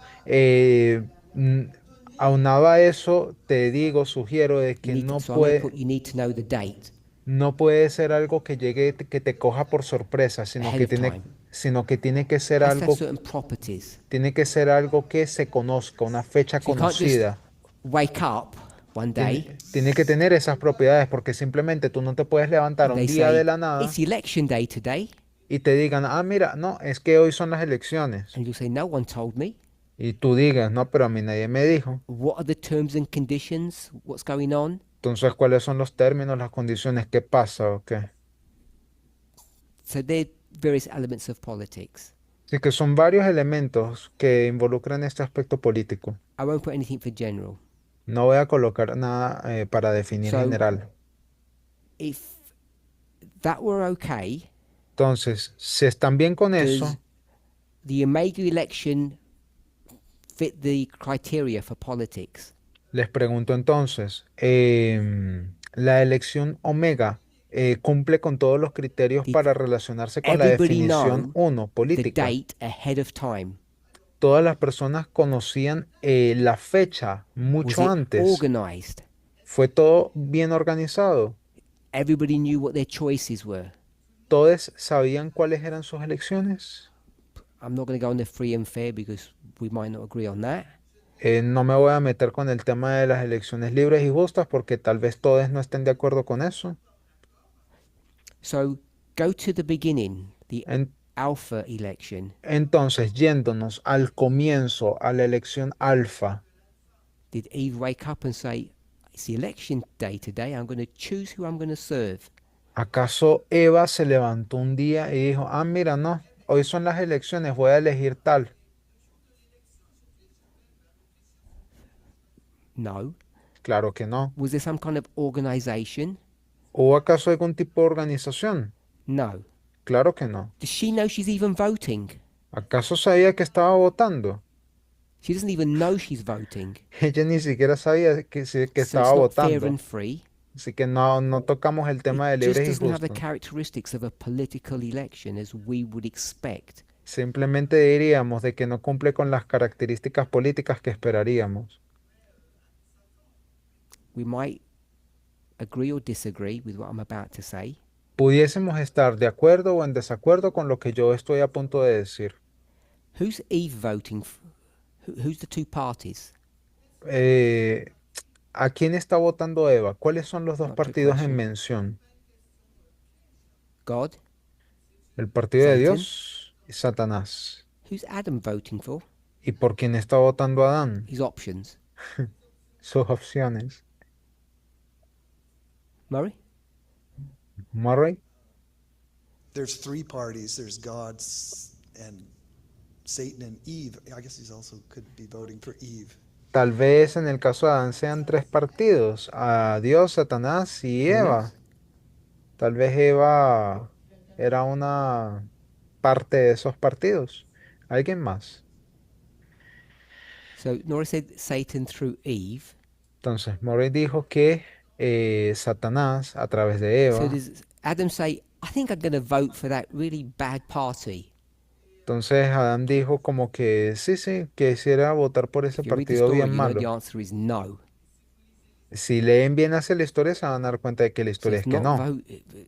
aunado a eso, te digo, sugiero de que You need no to, so I'm going to put, puede, you need to know the date no puede ser algo que llegue, que te coja por sorpresa, sino ahead que of time. tiene que ser Has to have algo, certain properties. tiene que ser algo que se conozca, una fecha So you can't just conocida. wake up one day Tiene que tener esas propiedades, porque simplemente tú no te puedes levantar and un they día de say, la nada it's election day today, y te digan, ah, mira, no, es que hoy son las elecciones. and you say, no one told me. Y tú digas, no, pero a mí nadie me dijo. What are the terms and conditions? What's going on? Entonces, ¿cuáles son los términos, las condiciones? ¿Qué pasa o qué? So there are various elements of politics. Así que son varios elementos que involucran este aspecto político. I won't put anything for general. No voy a colocar nada para definir So- general. If that were okay, Entonces, si están bien con eso, does the Omega election fit the criteria for politics? les pregunto entonces, ¿la elección Omega cumple con todos los criterios Did para relacionarse con la everybody definición know 1, The política? date ahead of time. Todas las personas conocían la fecha Was mucho it antes. organized? Fue todo bien organizado. Everybody knew what their choices were. Todos sabían cuáles eran sus elecciones. I'm not going to go on the free and fair because we might not agree on that. No me voy a meter con el tema de las elecciones libres y justas porque tal vez todos no estén de acuerdo con eso. So go to the beginning, the En- alpha election. entonces, yéndonos al comienzo, a la elección alfa, Did Eve wake up and say, it's the election day today, I'm going to choose who I'm going to serve? ¿acaso Eva se levantó un día y dijo, ah, mira, no, hoy son las elecciones, voy a elegir tal? No. Claro que no. Was there some kind of organization? ¿Hubo acaso algún tipo de organización? No. Claro que no. Does she know she's even voting? ¿Acaso sabía que estaba votando? She doesn't even know she's voting. Ella ni siquiera sabía que So estaba it's not fair votando. and free. Así que no tocamos el tema de It just libres y doesn't have the justos. characteristics of a political election as we would expect. Simplemente diríamos de que no cumple con las características políticas que esperaríamos. We might agree or disagree with what I'm about to say. Pudiésemos estar de acuerdo o en desacuerdo con lo que yo estoy a punto de decir. Who's Eve voting for? Who's the two parties? Eh, ¿A quién está votando Eva? ¿Cuáles son los dos Not a trick partidos en question. mención? God? El partido de Satan. Dios y Satanás. Who's Adam voting for? ¿Y por quién está votando Adán? His options. Sus opciones. Murray? Murray. There's three parties. There's God's and Satan and Eve. I guess he's also could be voting for Eve. Tal vez en el caso de Adán sean tres partidos, a Dios, Satanás y Anyone Eva. else? Tal vez Eva era una parte de esos partidos. ¿Alguien más? So Nora said Satan through Eve. Entonces, Murray dijo que Satanás, a través de So Eva, does Adam say, I think I'm going to vote for that really bad party? entonces Adán dijo como que sí, que quisiera votar por ese If you read the partido story, bien you know the malo. answer is no. Si leen bien hacia la historia, se van a dar cuenta de que la So historia it's es que not no.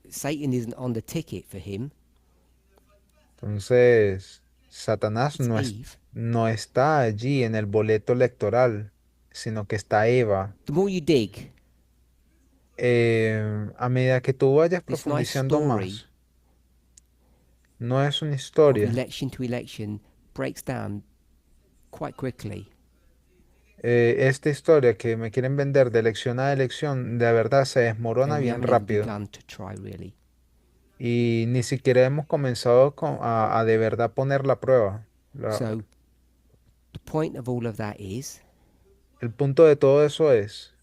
Satan isn't on the ticket for him. Entonces, Satanás It's Eve. no está allí en el boleto electoral, sino que está Eva. The more you dig, A medida que tú vayas this nice profundizando story más, no es una of historia. election to election breaks down quite quickly. Esta historia que me quieren vender de elección a elección, de verdad se desmorona And we bien haven't even rápido. begun to try really. Y ni siquiera hemos comenzado a de verdad poner la prueba. So the point of all of that is El punto de todo eso es,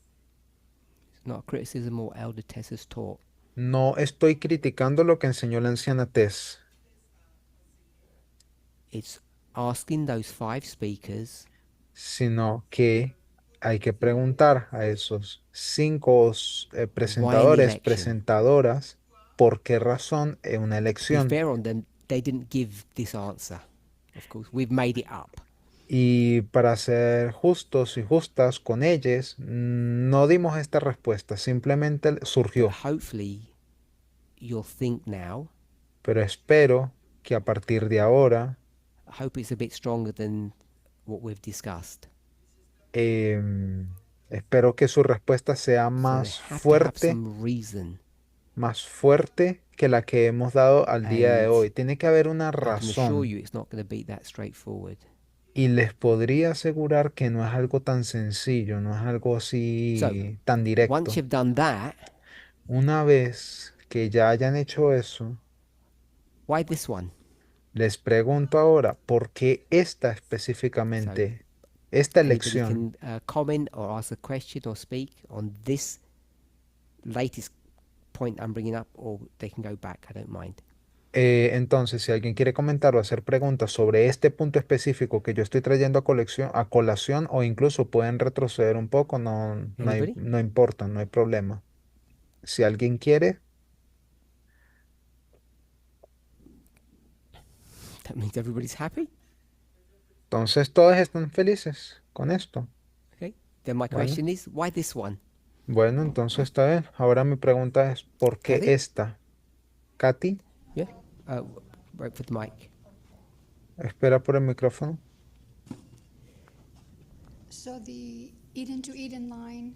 it's not a criticism or Elder Tess has taught. no estoy criticando lo que enseñó la anciana Tess, It's asking those 5 speakers sino que hay que preguntar a esos 5 election? presentadoras, por qué razón es una To be elección. fair on them, they didn't give this answer. Of course, we've made it up. Y para ser justos y justas con ellos, no dimos esta respuesta, simplemente But surgió. hopefully, you'll think now. Pero espero que a partir de ahora I hope it's a bit stronger than what we've discussed. espero que su respuesta sea So they más have to have fuerte, some reason. más fuerte que la que hemos dado al día de And hoy. Tiene que haber una I can assure razón. you it's not going to be that straightforward. Y les podría asegurar que no es algo tan sencillo, no es algo así So, tan directo. Once you've done that, Una vez que ya hayan hecho eso, why this one? les pregunto ahora, ¿por qué esta específicamente, esta Anybody elección? can comment or ask a question or speak on this latest point I'm bringing up, or they can go back. I don't mind. Entonces, si alguien quiere comentar o hacer preguntas sobre este punto específico que yo estoy trayendo a colación, o incluso pueden retroceder un poco, Anybody? no importa, no hay problema. Si alguien quiere, That means everybody's happy. entonces todos están felices con esto. Okay. Then my Bueno. question is, why this one? Bueno, entonces está bien. Ahora mi pregunta es, ¿por qué Kathy? esta? Katy, Yeah. Right for the mic. espera por el micrófono. So the Eden to Eden line,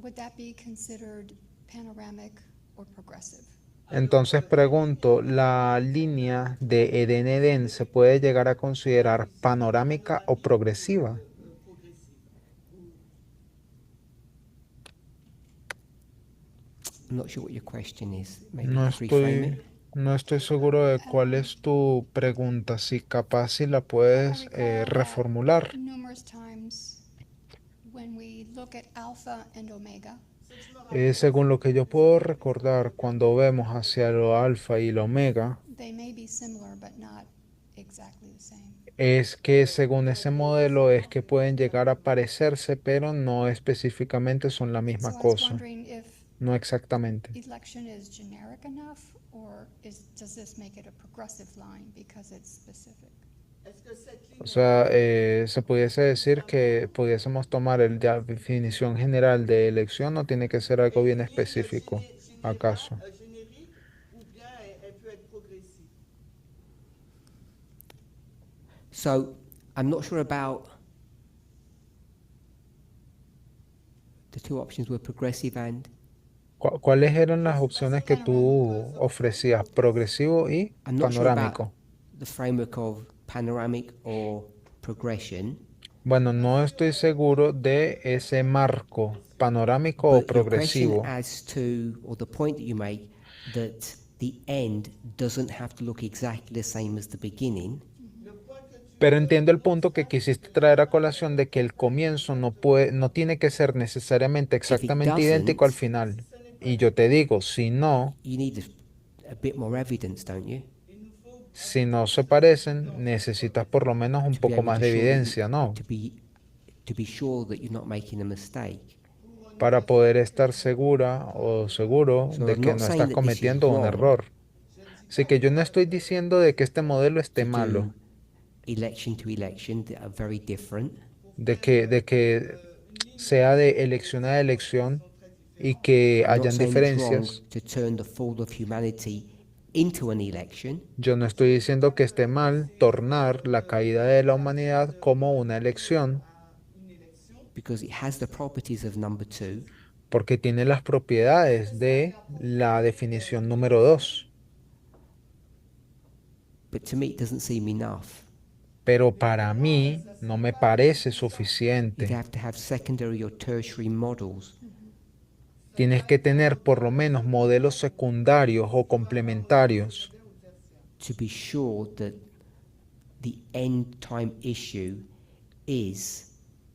would that be considered panoramic or progressive? Entonces pregunto, ¿la línea de Edén-Edén se puede llegar a considerar panorámica o progresiva? I'm not sure what your question is. Maybe No reframe it. no estoy seguro de cuál es tu pregunta, si capaz si la puedes I recall that reformular. numerous times when we look at alpha and omega, Según lo que yo puedo recordar, cuando vemos hacia lo alfa y lo omega, they may be similar but not exactly the same. es que según ese modelo es que pueden llegar a parecerse, pero no específicamente son la misma So I was cosa. wondering if No exactamente. election is generic enough, or does this make it a progressive line because it's specific? O sea, se pudiese decir que pudiésemos tomar la definición general de elección, no tiene que ser algo bien específico, ¿acaso? So I'm not sure about the two options were progressive and ¿Cuáles eran las opciones que tú ofrecías? Progresivo y I'm not sure about panorámico. the framework of panoramic or progression. Bueno, no estoy seguro de ese marco panorámico o But your question progresivo. as to, or the point that you make, that the end doesn't have to look exactly the same as the beginning, Pero entiendo el punto que quisiste traer a colación de que el comienzo no tiene que ser necesariamente exactamente idéntico al doesn't, final. Y yo te digo, you need a bit more evidence, don't you? si no se parecen, necesitas por lo menos un To be poco able más to de show that evidencia, ¿no? to be sure that you're not making a mistake. Para poder estar segura o seguro So de I'm que not no saying estás that this is cometiendo un wrong error. Así que yo no estoy diciendo de que este modelo esté to malo, do election to election that are very different. de que sea de elección a elección y que I'm not hayan saying it's wrong diferencias. to turn the fall of humanity into an election, Yo no estoy diciendo que esté mal tornar la caída de la humanidad como una elección, because it has the properties of number two, porque tiene las propiedades de la definición número 2. but to me it doesn't seem enough. Pero para mí no me parece You'd suficiente. have to have secondary or tertiary models Tienes que tener por lo menos modelos secundarios o complementarios to be sure that the end time issue is,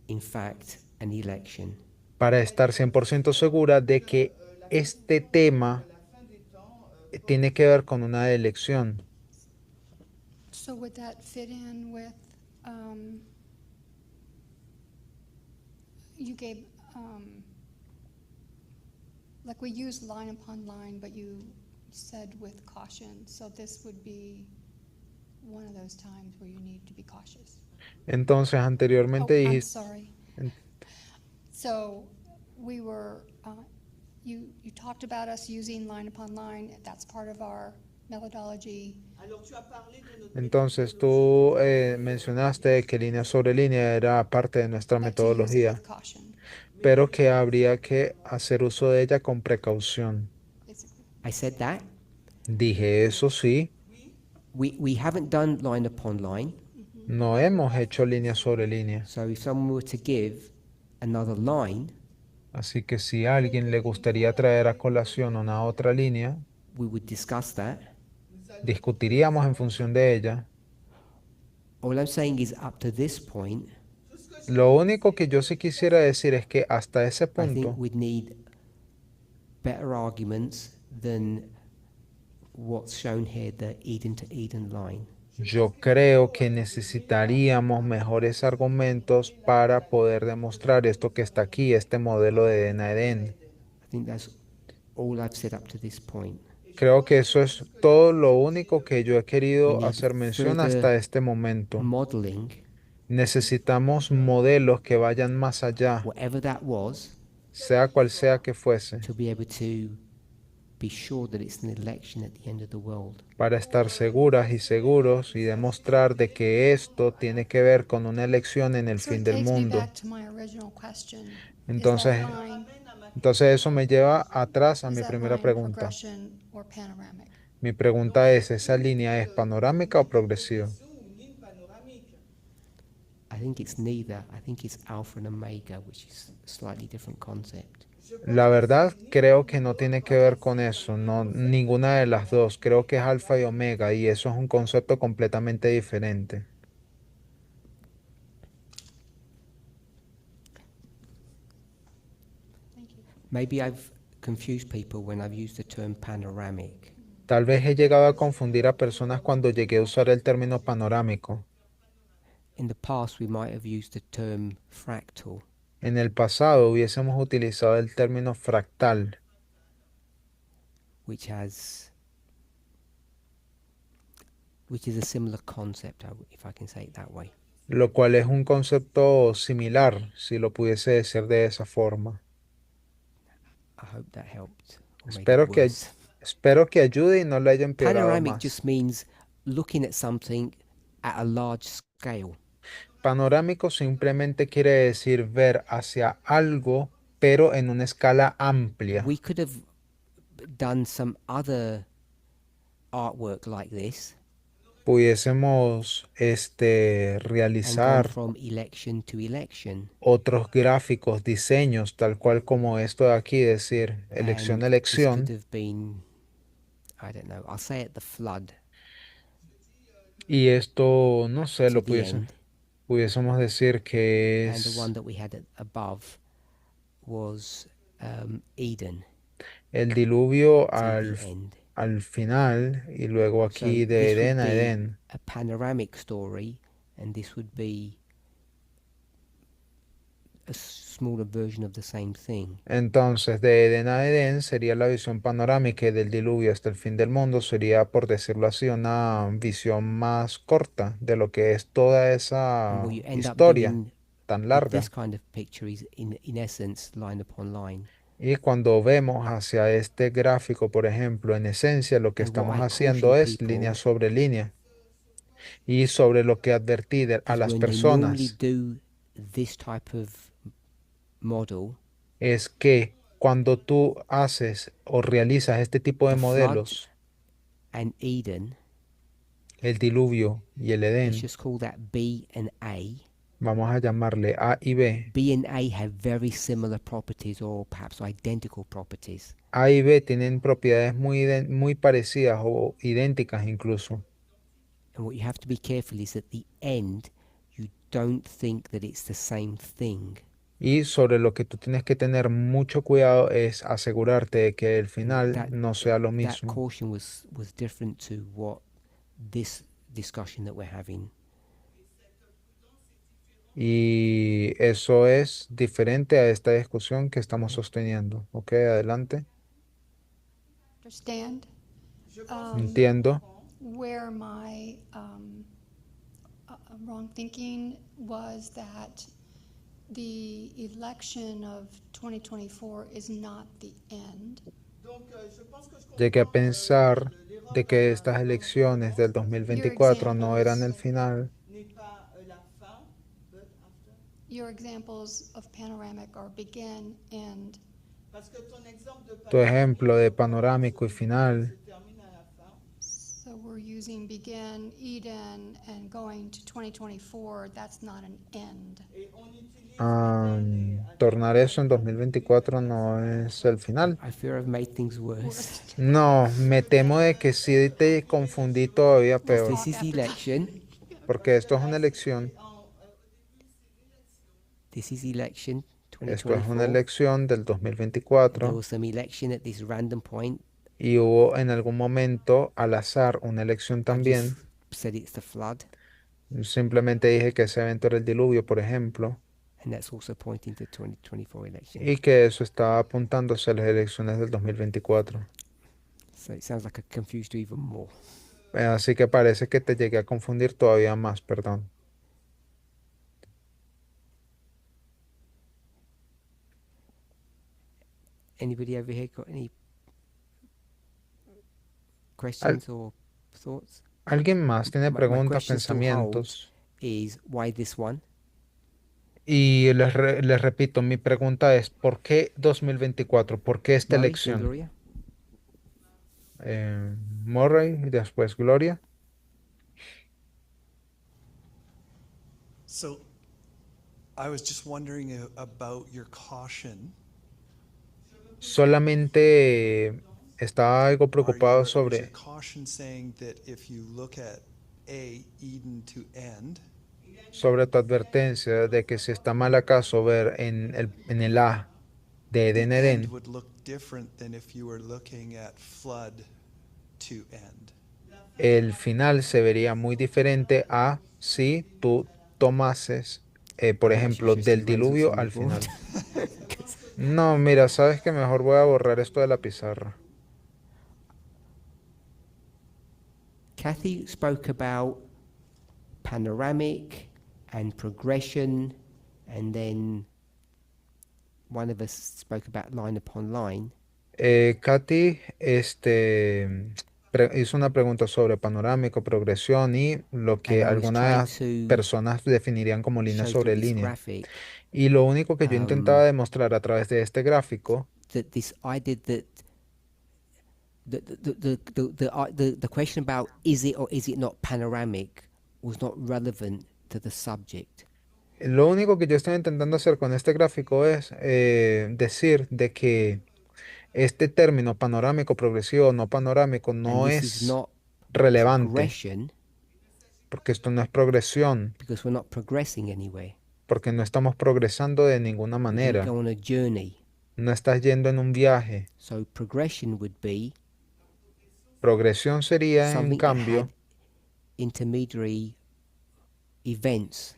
in fact, an election. para estar 100% segura de que este tema tiene que ver con una elección. So would that fit in with, you gave, like we use line upon line, but you said with caution. So this would be one of those times where you need to be cautious. Entonces, anteriormente I'm dijiste, sorry. So we were, you talked about us using line upon line. That's part of our methodology. entonces tú mencionaste que línea sobre línea era parte de nuestra But to use it metodología, with caution, pero que habría que hacer uso de ella con precaución. basically. I said that. Dije, eso sí, We haven't done line upon line, no hemos hecho línea sobre línea. so if someone were to give another line, Así que si a alguien le gustaría traer a colación una otra línea, we would discuss that. discutiríamos en función de ella. All I'm saying is up to this point, Lo único que yo sí quisiera decir es que hasta ese I think punto we'd need better arguments than what's shown here, the Eden to Eden line. yo creo que necesitaríamos mejores argumentos para poder demostrar esto que está aquí, este modelo de Edén a Edén. I think that's all I've said up to this point. Creo que eso es todo lo único que yo he We querido need hacer mención further hasta este momento. modeling, Necesitamos modelos que vayan más allá, whatever that was, sea cual sea que fuese, to be able to be sure that it's an election at the end of the world. para estar seguras y seguros y demostrar de que esto tiene que ver con una elección en el So fin it del takes me mundo. back to my original question. Is Entonces, that line, entonces eso me lleva atrás a is mi that primera line pregunta. progression or panoramic? Mi pregunta es, ¿esa línea es panorámica o progresiva? I think it's neither. I think it's alpha and omega, which is a slightly different concept. La verdad, creo que no tiene que ver con eso, no, ninguna de las dos. Creo que es alfa y omega y eso es un concepto completamente diferente. Thank you. Maybe I've confused people when I've used the term panoramic. Tal vez he llegado a confundir a personas cuando llegué a usar el término panorámico. In the past, we might have used the term fractal. En el pasado hubiésemos utilizado el término fractal, Which has which is a similar concept, if I can say it that way. lo cual es un concepto similar, si lo pudiese decir de esa forma. I hope that helped or made it Espero que, worse. espero que ayude y no le haya empeorado Panoramic más. just means looking at something at a large scale. Panorámico simplemente quiere decir ver hacia algo, pero en una escala amplia. We could have done some other artwork like this Pudiésemos and gone realizar from election to election. otros gráficos, diseños, tal cual como esto de aquí, decir elección a And this could elección. have been, I don't know, I'll say it the flood Y esto, no sé, to lo the end. pudiésemos decir que And the one es that we had above was Eden el diluvio to al, the end. al final y luego So aquí de this Edén would a be Edén. a panoramic story, and this would be a smaller version of the same thing. Entonces, de Edén a Edén sería la visión panorámica y del diluvio hasta el fin del mundo sería, por decirlo así, una visión más corta de lo que es toda And esa what you end up historia doing tan with larga. this kind of picture is, in essence, line upon line. Y cuando vemos hacia este gráfico, por ejemplo, en esencia lo que And what estamos I haciendo caution es people línea sobre línea. Y sobre lo que advertí a is las when they normally personas do this type of model, es que cuando tú haces o realizas este tipo de The flood modelos, and Eden, el diluvio y el let's Edén, just call that B and A. vamos a llamarle A y B. B and A have very similar properties or perhaps identical properties. A y B tienen propiedades muy parecidas o idénticas incluso. And what you have to be careful is at the end, you don't think that it's the same thing. Y sobre lo que tú tienes que tener mucho cuidado es asegurarte de que el final That- no sea lo That mismo. caution was different to what this discussion that we're having. Y eso es diferente a esta discusión que estamos sosteniendo. Ok, adelante. Understand? Entiendo. Where my wrong thinking was that the election of 2024 is not the end. Llegué a pensar de que estas elecciones del 2024 no eran el final. Your examples of panoramic are begin, end. Tu ejemplo de panorámico y final, So we're using begin, Eden, and going to 2024. That's not an end. tornar eso en 2024 no es el final. I fear I've made things worse. No, me temo de que sí te confundí todavía peor, This is the election. porque esto es una elección. This is the election Esto es una 2024. elección del There 2024 was some election at this random point. y hubo en algún momento al azar una elección I también. just said it's the flood, Simplemente dije que ese evento era el diluvio, por ejemplo, and that's also pointing to 2024 election. y que eso estaba apuntando hacia las elecciones del 2024. So it sounds like I confused you even more. Así que parece que te llegué a confundir todavía más, perdón. Anybody over here got any questions or thoughts? ¿Alguien más tiene My preguntas, question still pensamientos? Is why this one? Y les repito, mi pregunta es, ¿por qué 2024? ¿Por qué esta Murray, elección? Gloria? Murray y después Gloria. So I was just wondering about your caution. Solamente estaba algo Is preocupado your sobre caution saying that if you look at A, Eden to end, tu advertencia de que si está mal acaso ver en el A de Edén the Edén, end would look different than if you were looking at flood to end. el final se vería muy diferente a si tú tomases, por ejemplo, del diluvio al final. No, mira, sabes que mejor voy a borrar esto de la pizarra. Kathy spoke about panoramic and progression, and then one of us spoke about line upon line. Katy, hizo una pregunta sobre panorámico, progresión y lo que And I was trying algunas to personas definirían como línea show sobre through this línea. graphic Y lo único que yo intentaba demostrar a través de este gráfico that this idea that the question about is it or is it not panoramic was not relevant to the subject. Lo único que yo estoy intentando hacer con este gráfico es decir de que este término panorámico, progresivo, no panorámico And no this is es not relevante, progression porque esto no es progresión, because we're not progressing anywhere. porque no estamos progresando de ninguna We didn't manera. go on a journey. No estás yendo en un viaje. So progression would be Progresión sería, en something that had cambio, intermediary events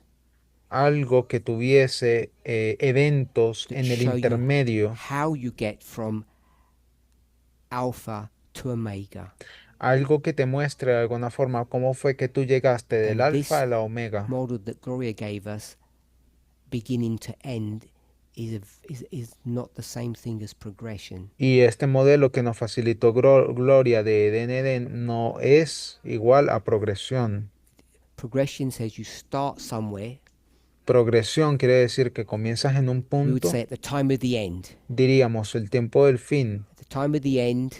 algo que tuviese eventos that en el show you intermedio, how you get from alpha to omega. algo que te muestre de alguna forma cómo fue que tú llegaste del And this alfa a la omega. model that Gloria gave us, beginning to end, is not the same thing as progression. Y este modelo que nos facilitó Gloria de Eden Eden no es igual a progresión. Progression says you start somewhere. Progresión quiere decir que comienzas en un We would punto, say at the time of the end. diríamos el tiempo del fin. At the time of the end,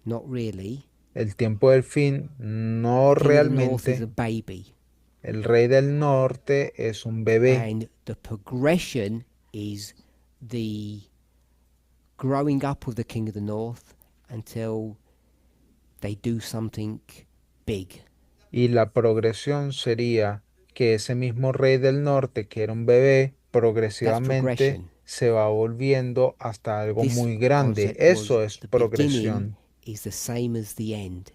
not really. El tiempo del fin no King of the North is a realmente. baby. El rey del norte es un bebé. And the progression is the growing up of the King of the North until they do something big. Y la progresión sería que ese mismo rey del norte, que era un bebé, progresivamente progression. se va volviendo hasta algo This muy grande. concept Eso was es the beginning progresión. is the same as the end.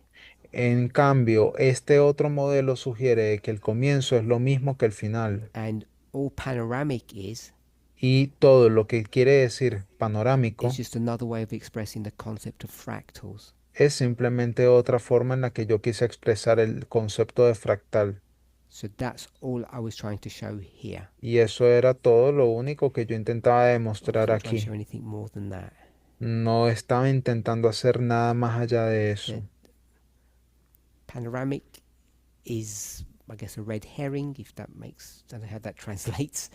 En cambio, este otro modelo sugiere que el comienzo es lo mismo que el final. And all panoramic is Y todo lo que quiere decir panorámico is just another way of expressing the concept of fractals. es simplemente otra forma en la que yo quise expresar el concepto de fractal. So that's all I was trying to show here. Y eso era todo lo único que yo intentaba I demostrar wasn't trying to aquí. show anything more than that. No estaba intentando hacer nada más allá de eso. That panoramic is, I guess, a red herring, if that makes, I don't know how that translates,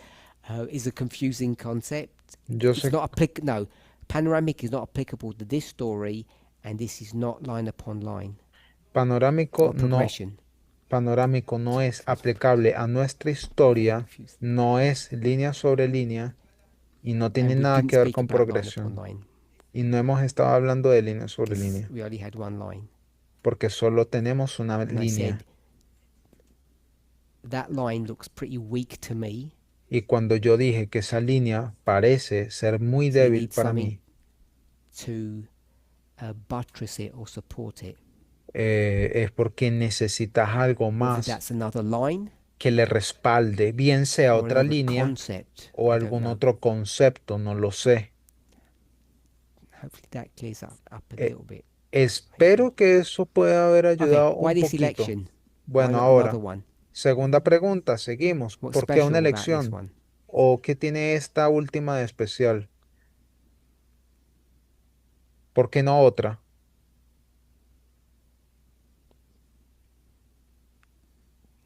is a confusing concept. Yo It's sé, not no, panoramic is not applicable to this story, and this is not line upon line, panorámico or no, progression. panorámico no es aplicable a nuestra historia, no es línea sobre línea y no tiene And we nada didn't que ver speak con about line progresión. upon line, Y no hemos estado hablando de línea sobre 'cause línea, we only had one line. porque solo tenemos una And I línea. said, that line looks pretty weak to me, Y cuando yo dije que esa línea parece ser muy so you débil need para something mí, to buttress it or support it. es porque necesitas algo Whether más that's another line que le respalde, bien sea or otra another línea concept, o I don't algún know. otro concepto, no lo sé. Hopefully that clears up a Eh, little bit. Espero que eso pueda haber Okay, ayudado why un this poquito. election? Why Bueno, not ahora, another one? segunda pregunta, seguimos. What's ¿Por qué una special about this elección? one? ¿O qué tiene esta última de especial? ¿Por qué no otra?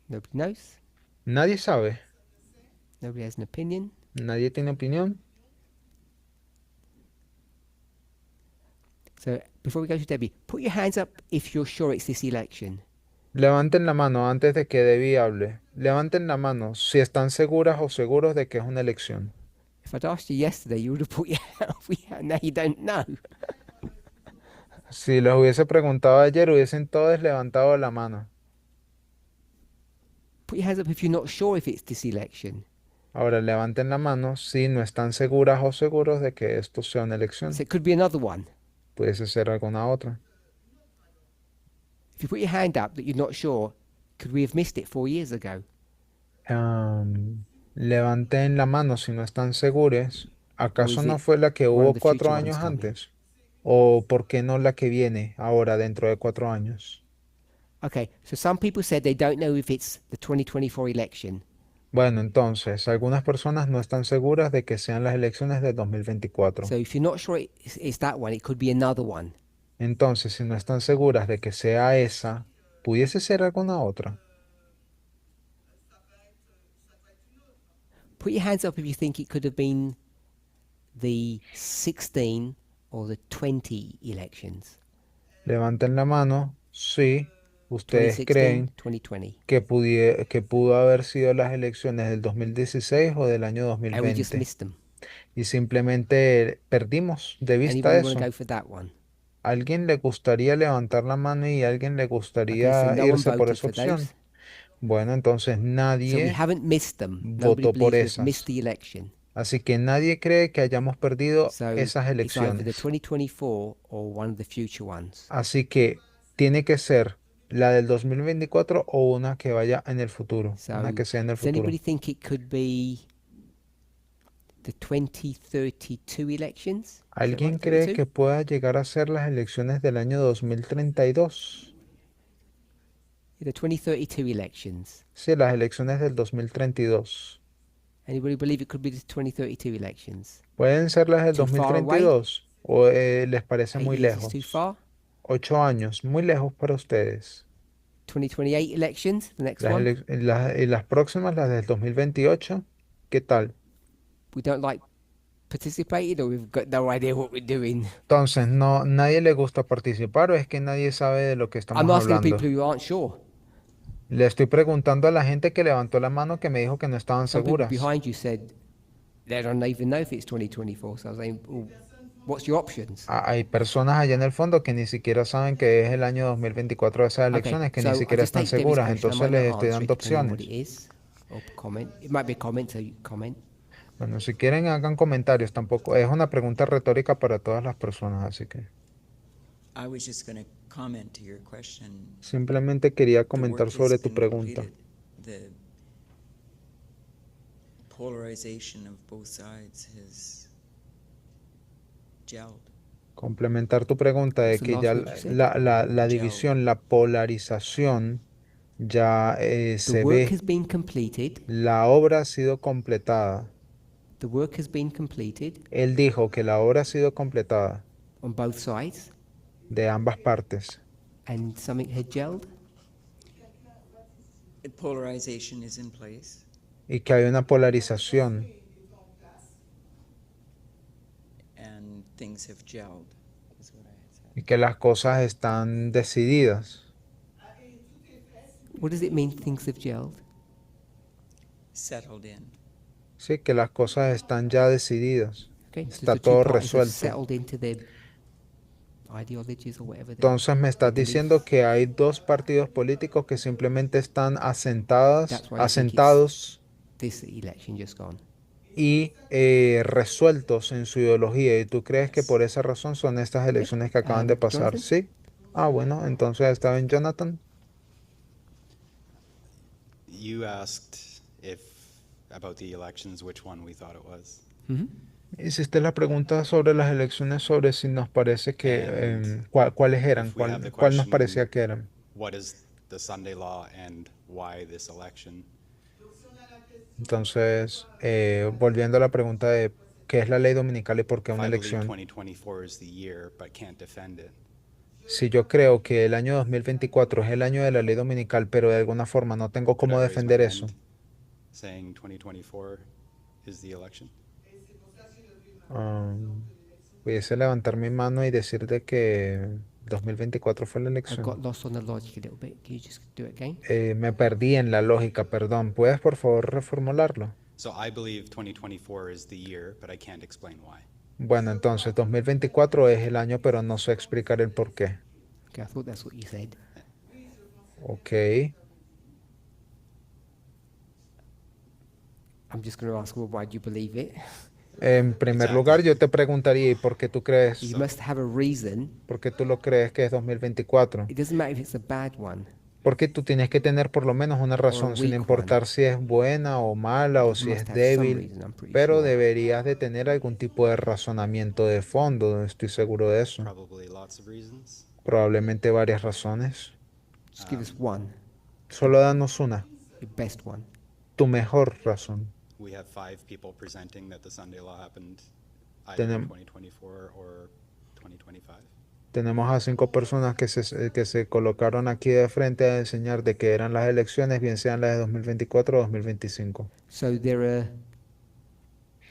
Nobody knows? Nadie sabe. Nobody has an opinion? Nadie tiene opinión. So before we go to Debbie, put your hands up if you're sure it's this election. Levanten la mano antes de que Debbie hable. Levanten la mano si están seguras o seguros de que es una elección. If I'd asked you yesterday, you would have put your hand. Now you don't know. Si les hubiese preguntado ayer, hubiesen todos levantado la mano. Put your hands up if you're not sure if it's this election. Ahora levanten la mano si no están seguras o seguros de que esto sea una elección. So it could be another one. Pudiese ser alguna otra. If you put your hand up that you're not sure, could we have missed it 4 years ago? Levanten la mano si no están seguros. ¿Acaso is no it fue la que one hubo of the 4 future años ones coming? antes? ¿O por qué no la que viene ahora dentro de 4 años? Okay, so some people said they don't know if it's the 2024 election. Bueno, entonces, algunas personas no están seguras de que sean las elecciones de 2024. So if you're not sure it's that one, it could be another one. Entonces, si no están seguras de que sea esa, ¿pudiese ser alguna otra? Put your hands up if you think it could have been the 16 or the 20 elections. Levanten la mano si ustedes 2016, creen 2020. que pudo haber sido las elecciones del 2016 o del año And we just 2020. missed them. Y simplemente perdimos de vista Anybody want eso. to go for that one? ¿Alguien le gustaría levantar la mano y a alguien le Okay, so gustaría no one irse por voted esa for opción? those. Bueno, entonces So we nadie haven't missed them. Nobody votó por believes we've missed esas. the election. Así que nadie cree que hayamos perdido So esas it's either the elecciones. 2024 or one of the future ones. Así que tiene que ser la del 2024 o una que vaya en el futuro. So Una que sea en el does futuro. anybody think it could be the 2032 elections? Is that ¿Alguien right, cree 32? que pueda llegar a ser las elecciones del año 2032? The 2032 elections. Sí, las elecciones del 2032. Anybody believe it could be the 2032 elections? ¿Pueden ser las del Too far away? 2032? ¿O les parece 8 muy years is too lejos? far. 8 años, muy lejos para ustedes. 2028 elections, the next Las, one. las próximas, las del 2028, ¿qué tal? We don't like participating, or we've got no idea what we're doing. Entonces, no, nadie le gusta participar o es que nadie sabe de lo que estamos I'm asking hablando. people who aren't sure. Le estoy preguntando a la gente que levantó la mano que me dijo que no estaban Some people seguras. behind you said they don't even know if it's 2024. So I was saying, well, what's your options? Hay personas allá en el fondo que ni siquiera saben que es el año 2024 de esas elecciones, que so ni I siquiera just están take Debbie's seguras. question. I Entonces might les not estoy answer it dando depending on what opciones. it is, or comment. It might be a comment, so you comment. Bueno, si quieren hagan comentarios, tampoco es una pregunta retórica para todas las personas, así que I was just going to comment to your question. simplemente quería The comentar work sobre has tu been pregunta. completed. The polarization of both sides has gelled. Complementar tu pregunta de What's the que last ya word you said? la división, la polarización ya The se work ve, has been completed. la obra ha sido completada. The work has been completed Él dijo que la obra ha sido completada on both sides, de ambas partes and something had gelled. The polarization is in place. y que hay una polarización And things have gelled, is what I had said. y que las cosas están decididas. What does it mean things have gelled? Settled in. Sí, que las cosas están ya decididas. Okay, so Está the two todo parties have resuelto. settled into their ideologies or whatever. Entonces me estás beliefs. diciendo que hay dos partidos políticos que simplemente están That's why I think it's asentados this election just gone. y resueltos en su ideología. ¿Y tú crees que por esa razón son estas elecciones que acaban de pasar? Jonathan? Sí. Ah, bueno, entonces está bien, Jonathan. You asked if about the elections, which one we thought it was. Hiciste la pregunta sobre las elecciones, sobre si nos parece que And cuáles eran, if we have the cuál nos question, parecía que eran. What is the Sunday law and why this election? Entonces, volviendo a la pregunta de qué es la ley dominical y por qué If una I believe elección. 2024 is the year but can't defend it, Si yo creo que el año 2024 es el año de la ley dominical, pero de alguna forma no tengo could I cómo raise my defender eso, hand saying 2024 is the election? pudiese levantar mi mano y decir de que 2024 fue la I got elección. lost on the logic a little bit. Can you just do it again? Me perdí en la lógica, perdón. ¿Puedes por favor reformularlo? So I believe 2024 is the year, but I can't explain why. Bueno, entonces 2024 es el año, pero no sé explicar el por qué. Okay, I thought that's what you said. Ok. I'm just going to ask, well, why do you believe it? En primer lugar, yo te preguntaría, ¿y por qué tú crees? You must have a reason. ¿Por qué tú lo crees que es 2024? It doesn't matter if it's a bad one. Porque tú tienes que tener por lo menos una razón, sin weak importar one. si es buena o mala o You si must es have some débil, reason, I'm pretty pero sure. deberías de tener algún tipo de razonamiento de fondo, estoy seguro de eso. Probably lots of reasons. Probablemente varias razones. Just give us one, Solo danos una, your best one. tu mejor razón. We have 5 people presenting that the Sunday law happened either in Tenem- 2024 or 2025. Tenemos a 5 personas que se colocaron aquí de frente a enseñar de que eran las elecciones, bien sean las de 2024 o 2025. So there are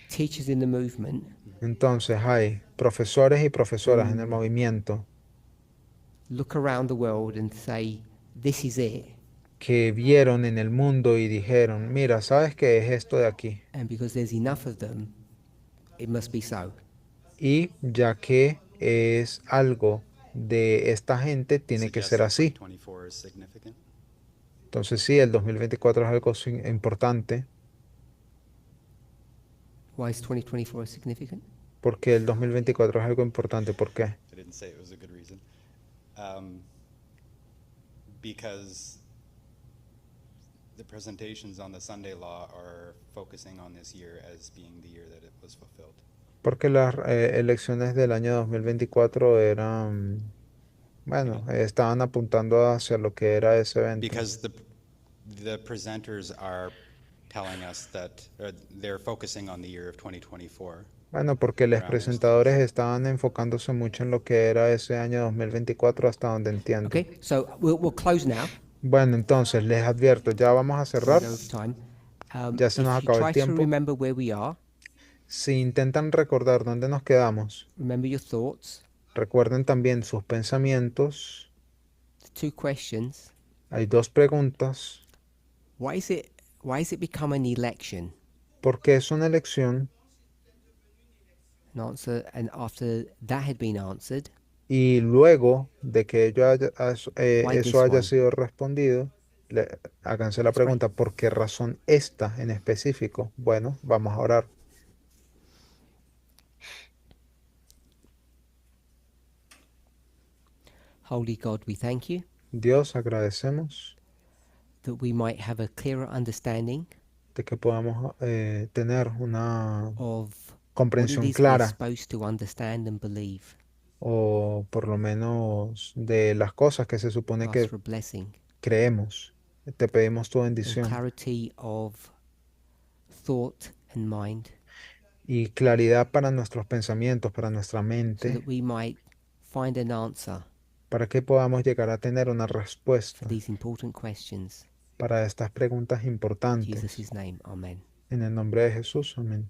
teachers in the movement Entonces hay profesores y profesoras en el movimiento look around the world and say, this is it. que vieron en el mundo y dijeron, mira, ¿sabes qué es esto de aquí? And because there's enough of them, it must be so. Y ya que es algo de esta gente, tiene que Suggest ser that así. 2024 is significant. Entonces sí, el 2024 es algo importante, Why is 2024 significant? porque el 2024 es algo importante. ¿Por qué? I didn't say it was a good reason. Because the presentations on the Sunday law are focusing on this year as being the year that it was fulfilled. Porque las elecciones del año 2024 eran, bueno, estaban apuntando hacia lo que era ese evento. Because the presenters are telling us that they're focusing on the year of 2024. Bueno, porque los Around presentadores estaban enfocándose mucho en lo que era ese año 2024 hasta donde entiendo. Okay, so we'll close now. Bueno, entonces les advierto, ya vamos a cerrar. We're over time. Ya se If nos you acabó el try to tiempo. remember where we are, Si intentan recordar dónde nos quedamos, remember your thoughts, recuerden también sus pensamientos. the 2 questions. Hay 2 preguntas. Why is it become an election? ¿Por qué es una elección? An answer, and after that had been answered, Y luego de que Why this eso haya one? sido respondido, háganse la pregunta, ¿por qué razón esta en específico? Bueno, vamos a orar. Holy God, we thank you Dios, agradecemos that we might have a clearer understanding de que podamos tener una of what it comprensión is we're clara, supposed to understand and believe. o por lo menos de las cosas que se supone Ask que for a blessing creemos. Te pedimos tu and bendición clarity of thought and mind, y claridad para nuestros pensamientos, para nuestra so mente, that we might find an answer para que podamos llegar a tener una for respuesta these important questions. para estas preguntas In importantes. Jesus' name, amen. En el nombre de Jesús, amén.